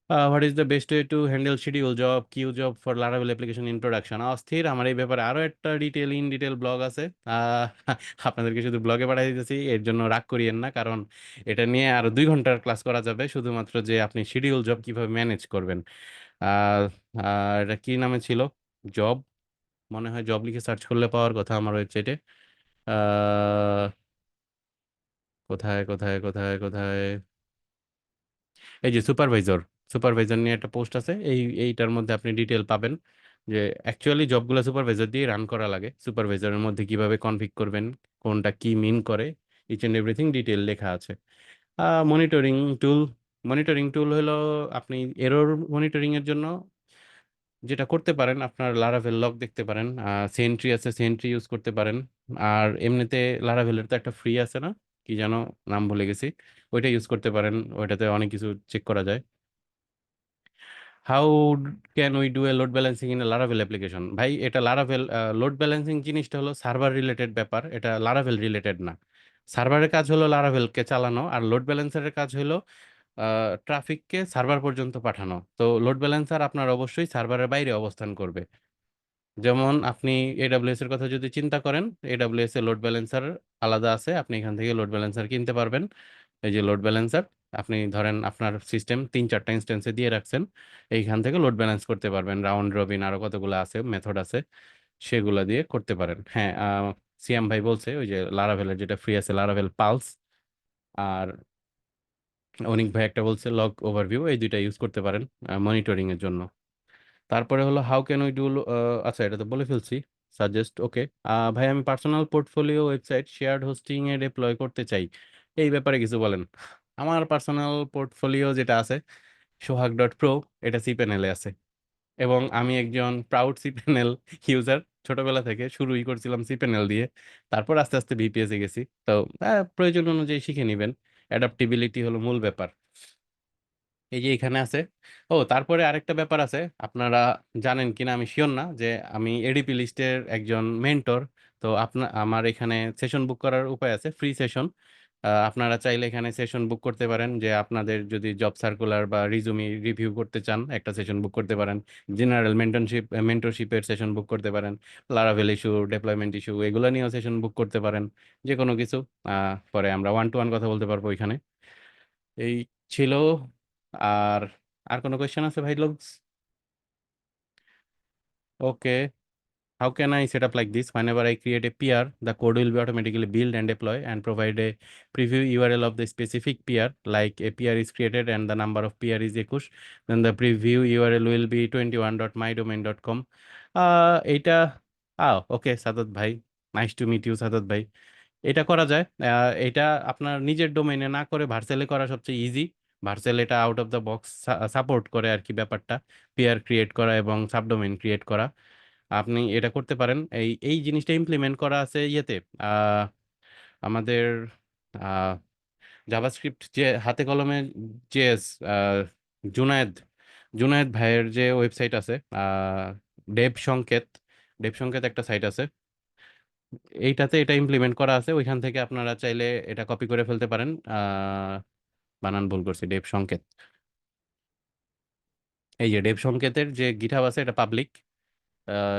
What is the best way to handle schedule job, queue job for Laravel application introduction? অস্থির, আমার এই ব্যাপারে আরো একটা ডিটেল ব্লগ আছে। আহ, আপনাদেরকে শুধু ব্লগে পাঠিয়ে দিতেছি, এর জন্য রাগ করিয়েন না, কারণ এটা নিয়ে আরো 2 ঘন্টার ক্লাস করা যাবে, শুধুমাত্র যে আপনি শিডিউল জব কিভাবে ম্যানেজ করবেন। আর এটা কি নামে ছিল, জব, মনে হয় জব লিখে সার্চ করলে পাওয়ার কথা আমার ওয়েবসাইটে। আহ কোথায় কোথায় কোথায় কোথায়, এই যে সুপারভাইজার, সুপারভাইজার নিয়ে একটা পোস্ট আছে, এইটার মধ্যে আপনি ডিটেল পাবেন যে অ্যাকচুয়ালি জবগুলো সুপারভাইজার দিয়ে রান করা লাগে, সুপারভাইজারের মধ্যে কিভাবে কনফিগ করবেন, কোনটা কি মিন করে, ইচ এন্ড এভরিথিং ডিটেল লেখা আছে। মনিটরিং টুল, মনিটরিং টুল হলো আপনি এরর মনিটরিং এর জন্য যেটা করতে পারেন, আপনার লারাভেল লগ দেখতে পারেন, সেন্ট্রি আছে, সেন্ট্রি ইউজ করতে পারেন। আর এমনিতে লারাভেলের তো একটা ফ্রি আছে না, কি যেন নাম ভুলে গেছি, ওইটা ইউজ করতে পারেন, ওইটাতে অনেক কিছু চেক করা যায়। How can we do a load balancing in a Laravel application? ভাই, এটা লারাভেল লোড ব্যালেন্সিং জিনিসটা হলো সার্ভার রিলেটেড ব্যাপার, এটা লারাভেল রিলেটেড না। সার্ভারের কাজ হলো লারাভেলকে চালানো, আর লোড ব্যালেন্সারের কাজ হলো ট্রাফিককে সার্ভার পর্যন্ত পাঠানো। তো লোড ব্যালেন্সার আপনার অবশ্যই সার্ভারের বাইরে অবস্থান করবে। যেমন আপনি এডাব্লিউএস এর কথা যদি চিন্তা করেন, এডাব্লিউএস এর লোড ব্যালেন্সার আলাদা আছে, আপনি এখান থেকে লোড ব্যালেন্সার কিনতে পারবেন। এই যে লোড ব্যালেন্সার, আপনি ধরেন আপনার সিস্টেম 3-4টা ইনস্ট্যান্সে দিয়ে রাখছেন, এইখান থেকে লোড ব্যালেন্স করতে পারবেন। রাউন্ড রবিন আরো কতগুলো আছে, মেথড আছে, সেগুলো দিয়ে করতে পারেন। হ্যাঁ, সিয়াম ভাই বলছে ওই যে লারাভেলের যেটা ফ্রি আছে, লারাভেল পালস, আর অনিক ভাই একটা বলছে লগ ওভারভিউ, এই দুইটা ইউজ করতে পারেন মনিটরিং এর জন্য। তারপরে হলো হাউ ক্যান উই ডু, আচ্ছা এটা তো বলে ফেলছি, সাজেস্ট। ওকে, ভাই আমি personal portfolio website shared hosting এ ডিপ্লয় করতে চাই, এই ব্যাপারে কিছু বলেন। আমার পার্সোনাল পোর্টফোলিও যেটা আছে সোহাগ.প্রো, এটা সিপ্যানেলে আছে, এবং আমি একজন প্রাউড সিপ্যানেল ইউজার। ছোটবেলা থেকে শুরুই করছিলাম সিপ্যানেল দিয়ে, তারপর আস্তে আস্তে ভিপিএস এ গেছি। তো প্রয়োজন অনুযায়ী শিখে নিবেন, অ্যাডাপ্টিবিলিটি হলো মূল ব্যাপার। এই যে এখানে আছে। ও, তারপরে আরেকটা ব্যাপার আছে, আপনারা জানেন কিনা আমি শিওর না, যে আমি এডিপি লিস্টের একজন মেন্টর। তো আমার এখানে সেশন বুক করার উপায় আছে, ফ্রি সেশন। আপনারা চাইলে এখানে সেশন বুক করতে পারেন, যে আপনাদের যদি জব সার্কুলার বা রিজুমি রিভিউ করতে চান, একটা সেশন বুক করতে পারেন। জেনারেল মেন্টরশিপের সেশন বুক করতে পারেন। লারাভেল ইস্যু, ডেপ্লয়মেন্ট ইস্যু, এগুলো নিয়েও সেশন বুক করতে পারেন। যে কোনো কিছু পরে আমরা ওয়ান টু ওয়ান কথা বলতে পারবো এখানে। এই ছিল। আর আর কোনো কোয়েশ্চেন আছে ভাই লোক? ওকে, how can I set up like this? Whenever I create a PR, the code will be automatically build and deploy and provide a preview URL of the specific PR. Like a PR is created and the number of PR is 21, then the preview URL will be 21.mydomain.com. এইটা okay Sadat ভাই, nice to meet you Sadat ভাই। এটা করা যায়। এটা আপনার নিজের ডোমেইনে না করে ভার্সেলে করা সবচেয়ে ইজি। ভার্সেল এটা out of the box support করে আর কি ব্যাপারটা, পিআর ক্রিয়েট করা এবং সাবডোমেইন ক্রিয়েট করা। আপনি এটা করতে পারেন। এই এই জিনিসটা ইমপ্লিমেন্ট করা আছে ইয়েতে, আহ, আমাদের জাভাস্ক্রিপ্ট যে হাতে কলমে, যে জুনায়েদ জুনায়েদ ভাইয়ের যে ওয়েবসাইট আছে, ডেভ সংকেত, ডেভ সংকেত একটা সাইট আছে, এইটাতে এটা ইমপ্লিমেন্ট করা আছে। ওইখান থেকে আপনারা চাইলে এটা কপি করে ফেলতে পারেন। বানান ভুল করছি, ডেভ সংকেত। এই যে ডেভ সংকেতের যে গিটহাব আছে, এটা পাবলিক।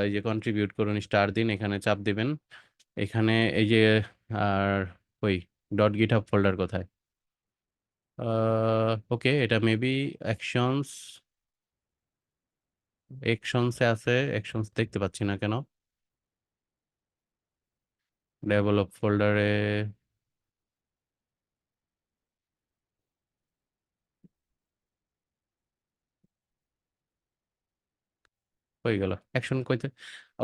এই যে কন্ট্রিবিউট করুন, স্টার দিন, এখানে চাপ দিবেন। এখানে এই যে, আর ওই ডট গিটহাব ফোল্ডার কোথায়? ওকে, এটা মেবি অ্যাকশনস, অ্যাকশনসে আছে। অ্যাকশনস দেখতে পাচ্ছি না কেন? ডেভেলপ ফোল্ডারে হয়ে গেল অ্যাকশন কইতে।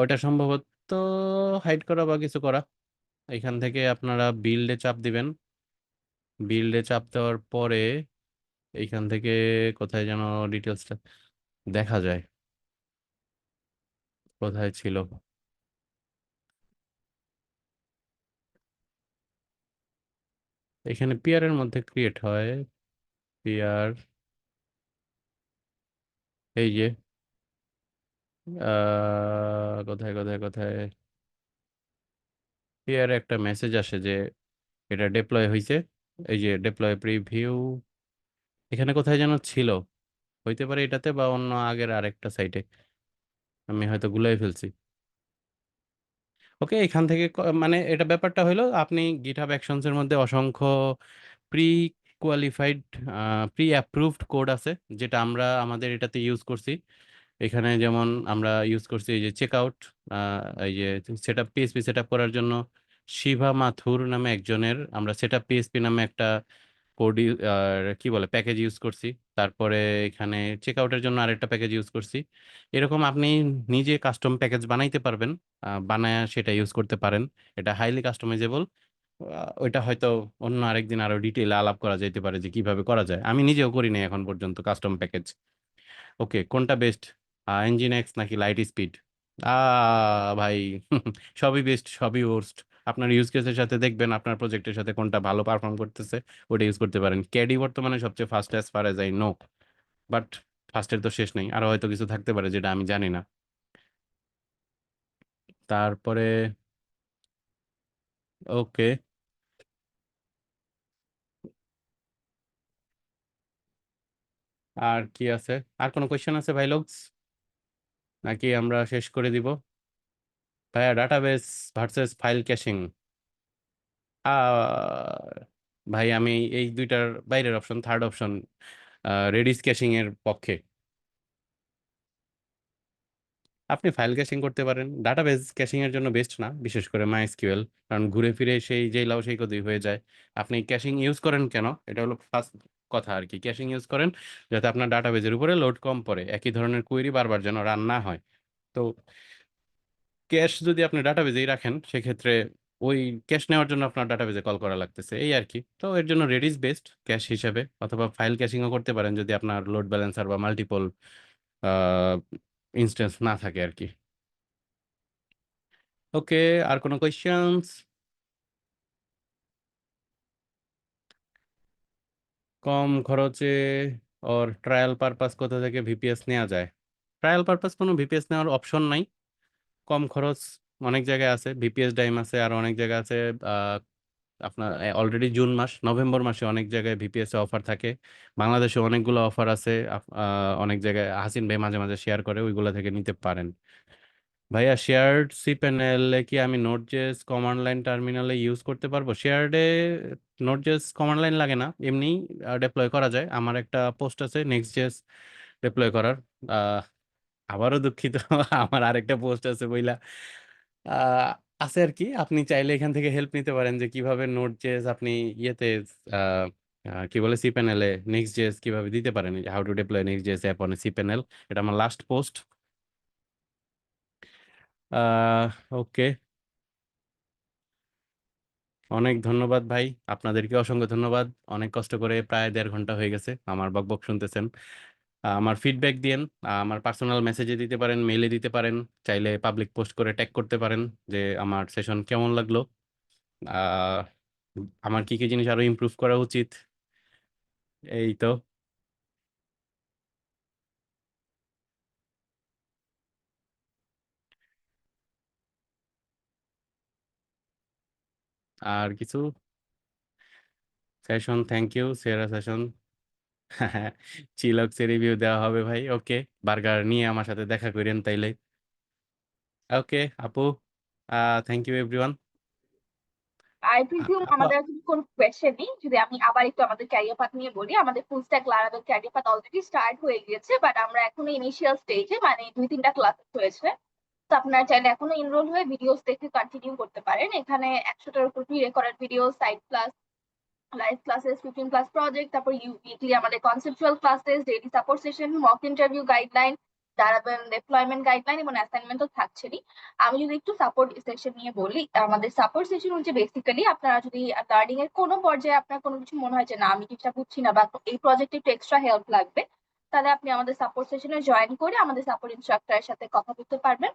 ওইটা সম্ভবত হাইড করা বা কিছু করা। এখান থেকে আপনারা বিল্ডে চাপ দিবেন। বিল্ডে চাপ দেওয়ার পরে এইখান থেকে কোথায় যেন ডিটেলসটা দেখা যায়, কোথায় ছিল? এখানে পিআর এর মধ্যে ক্রিয়েট হয়। পিআর, এই যে কোথায় কোথায় কোথায় পিআর একটা মেসেজ আসে যে এটা ডিপ্লয় হয়েছে। এই যে ডিপ্লয় প্রিভিউ, এখানে কোথায় যেন ছিল, হইতে পারে এটাতে বা অন্য আগের আরেকটা সাইটে, আমি হয়তো গুলাই ফেলছি। ওকে, এখান থেকে মানে এটা ব্যাপারটা হলো, আপনি গিটহাব অ্যাকশনস এর মধ্যে অসংখ্য pre qualified, pre approved code আছে, যেটা আমরা আমাদের এটাতে ইউজ করছি। এখানে যেমন আমরা ইউজ করছি এই যে চেক আউট, এই যে পিএসপি সেট আপ করার জন্য শিভা মাথুর নামে একজনের আমরা সেট আপ পিএসপি নামে একটা কোড, কি বলে, প্যাকেজ ইউজ করছি। তারপরে এখানে চেক আউটের জন্য আরেকটা প্যাকেজ ইউজ করছি। এরকম আপনি নিজে কাস্টম প্যাকেজ বানাইতে পারবেন, বানায় সেটা ইউজ করতে পারেন। এটা হাইলি কাস্টমাইজেবল। ওইটা হয়তো অন্য আরেকদিন আরো ডিটেইলে আলাপ করা যেতে পারে যে কিভাবে করা যায়, আমি নিজেও করি নাই এখন পর্যন্ত কাস্টম প্যাকেজ। ওকে, কোনটা বেস্ট, ইঞ্জিন এক্স নাকি লাইট স্পিড? ভাই সবই বেস্ট, সবই ওর্স্ট। আপনার ইউজ কেসের সাথে দেখবেন, আপনার প্রজেক্টের সাথে কোনটা ভালো পারফর্ম করতেছে, ওটা ইউজ করতে পারেন। ক্যাডি বর্তমানে সবচেয়ে fast as far as I know, but ফাস্টের তো শেষ নেই, আরো হয়তো কিছু থাকতে পারে যেটা আমি জানি না। তারপরে ওকে, আর কি আছে? আর কোনো কোয়েশ্চেন আছে ভাই লোকস, নাকি আমরা শেষ করে দিব? ভাইয়া ডাটাবেস ভার্সেস ফাইল ক্যাশিং, ভাই আমি এই দুইটার বাইরের অপশন, থার্ড অপশন রেডিস ক্যাশিং এর পক্ষে। আপনি ফাইল ক্যাশিং করতে পারেন, ডাটাবেজ ক্যাশিং এর জন্য বেস্ট না, বিশেষ করে মাইএসকিউএল, কারণ ঘুরে ফিরে সেই যেই লাউ সেই কদই হয়ে যায়। আপনি ক্যাশিং ইউজ করেন কেন, এটা হলো ফার্স্ট কথা আর কি। ক্যাশিং ইউজ করেন যাতে আপনার ডাটাবেজের উপরে লোড কম পড়ে, একই ধরনের কোয়েরি বারবার যেন রান না হয়। তো ক্যাশ যদি আপনি ডাটাবেজেই রাখেন, সেক্ষেত্রে ওই ক্যাশ নেওয়ার জন্য আপনার ডাটাবেজে কল করা লাগতেছে, এই আর কি। তো এর জন্য রেডিস বেস্ট ক্যাশ হিসেবে, অথবা ফাইল ক্যাশিংও করতে পারেন যদি আপনার লোড ব্যালেন্সার বা মাল্টিপল ইনস্ট্যান্স না থাকে আর কি। ওকে, আর কোনো কোয়েশ্চেন্স? কম খরচে ওর ট্রায়াল পারপাস কোথা থেকে ভিপিএস নেওয়া যায়? ট্রায়াল পারপাস কোনো ভিপিএস নেওয়ার অপশন নাই। কম খরচ অনেক জায়গায় আছে, ভিপিএস ডাইম আছে, আর অনেক জায়গায় আছে। আহ, আপনার অলরেডি জুন মাস, নভেম্বর মাসে অনেক জায়গায় ভিপিএস এ অফার থাকে। বাংলাদেশে অনেকগুলো অফার আছে। অনেক জায়গায় হাসিন ভাই মাঝে মাঝে শেয়ার করে, ওইগুলো থেকে নিতে পারেন। ভাইয়া শেয়ার্ড সি প্যানেলে কি আমি নোট.জেএস কমান্ড লাইন টার্মিনালে ইউজ করতে পারবো? শেয়ার্ডে নোট.জেএস কমান্ড লাইন লাগে না, এমনি ডেপ্লয় করা যায়। আমার একটা পোস্ট আছে নেক্সট.জেএস ডেপ্লয় করার। আহ, আবারও দুঃখিত আমার আরেকটা পোস্ট আছে বইলা আহ, আছে আর কি। আপনি চাইলে এখান থেকে হেল্প নিতে পারেন যে কিভাবে নোট.জেএস আপনি ইয়েতে আহ, কি বলে সি প্যানেলে নেক্সট.জেএস কিভাবে দিতে পারেন, how to deploy Next JS app on cPanel. এটা আমার লাস্ট পোস্ট। ওকে, অনেক ধন্যবাদ ভাই, আপনাদেরকে অসংখ্য ধন্যবাদ। অনেক কষ্ট করে প্রায় 1.5 ঘন্টা হয়ে গেছে আমার বকবক শুনতেছেন। আমার ফিডব্যাক দিয়েন, আমার পার্সোনাল মেসেজে দিতে পারেন, মেইলে দিতে পারেন, চাইলে পাবলিক পোস্ট করে ট্যাগ করতে পারেন যে আমার সেশন কেমন লাগলো, আহ, আমার কি কি জিনিস আরো ইমপ্রুভ করা উচিত। এই তো। আর কিছু? সেশন, থ্যাংক ইউ, সেরা সেশন। চিলক্সের রিভিউ দেওয়া হবে ভাই, ওকে। বার্গার নিয়ে আমার সাথে দেখা করেন তাইলে। ওকে আপু, thank you everyone. I presume আপু, আমাদের যদি কোনো কোয়েশ্চেন নেই, যদি আমি আবার একটু আমাদের ক্যারিয়ার পাথ নিয়ে বলি, আমাদের full stack Laravel career path already start হয়ে গিয়েছে, বাট আমরা এখনো ইনিশিয়াল স্টেজে, মানে 2-3টা ক্লাস হয়েছে। তো আপনারা চাইলে এখনো এনরোল হয়ে ভিডিওস দেখে কন্টিনিউ করতে পারেন। এখানে 100টার উপর pre recorded video, side class, live classes, 15 class project, তারপর উইকলি আমাদের conceptual classes, daily support session, mock interview guideline, দাঁড়াবেন ডেপ্লয়মেন্ট গাইডলাইন এবং অ্যাসাইনমেন্ট তো থাকছেই। আমি যদি একটু সাপোর্ট সেশন নিয়ে বলি, আমাদের সাপোর্ট সেশন হচ্ছে বেসিক্যালি আপনারা যদি লার্নিং এর কোনো পর্যায়ে আপনার কোনো কিছু মনে হয় যে না আমি কিছুটা বুঝছি না বা এই প্রজেক্টে একটু এক্সট্রা হেল্প লাগবে, তাহলে আপনি আমাদের সাপোর্ট সেশনে জয়েন করে আমাদের সাপোর্ট ইনস্ট্রাক্টরের সাথে কথা বলতে পারবেন।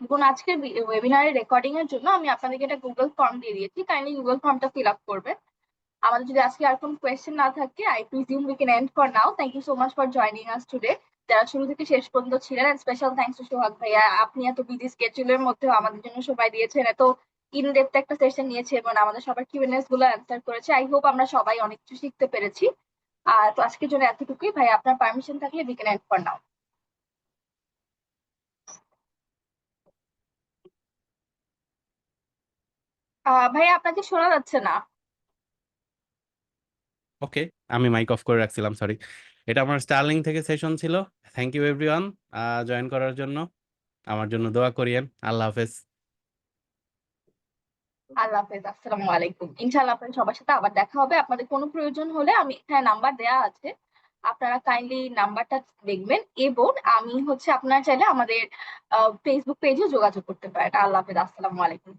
এবং আজকের ওয়েবিনারের রেকর্ডিং এর জন্য আমি আপনাদেরকে একটা গুগল ফর্ম দিয়ে দিয়েছি, কাইন্ডলি গুগল ফর্মটা ফিল আপ করবেন। আমাদের যদি আজকে আর কোনো কোয়েশ্চেন না থাকে, I presume we can end for now. Thank you so much for joining us today, যারা শুরু থেকে শেষ পর্যন্ত ছিলেন। And special thanks to Sohag ভাইয়া, আপনি এত বিজি স্কেডিউলের মধ্যেও আমাদের জন্য সময় দিয়েছেন, এত ইন ডেপথ একটা সেশন নিয়েছে এবং আমাদের সবার কিউএনএস গুলো অ্যান্সার করেছে। আই হোপ আমরা সবাই অনেক কিছু শিখতে পেরেছি। আর তো আজকের জন্য এতটুকুই ভাই, আপনার পারমিশন থাকলে we can end for now. ভাই আপনাকে শোনা যাচ্ছে না। ওকে, আমি মাইক অফ করে রাখছিলাম, সরি। এটা আমার স্টারলিং থেকে সেশন ছিল। থ্যাংক ইউ এভরিওয়ান জয়েন করার জন্য। আমার জন্য দোয়া করিয়েন। আল্লাহ হাফেজ। আল্লাহ হাফেজ, আসসালামু আলাইকুম। ইনশাআল্লাহ আপনাদের সবার সাথে আবার দেখা হবে। আপনাদের কোনো প্রয়োজন হলে আমি এখানে নাম্বার দেয়া আছে, আপনারা কাইন্ডলি নাম্বারটা দেখবেন। এবং আমি হচ্ছে আপনারা চাইলে আমাদের ফেসবুক পেজে যোগাযোগ করতে পারেন। আল্লাহ হাফেজ, আসসালামু আলাইকুম।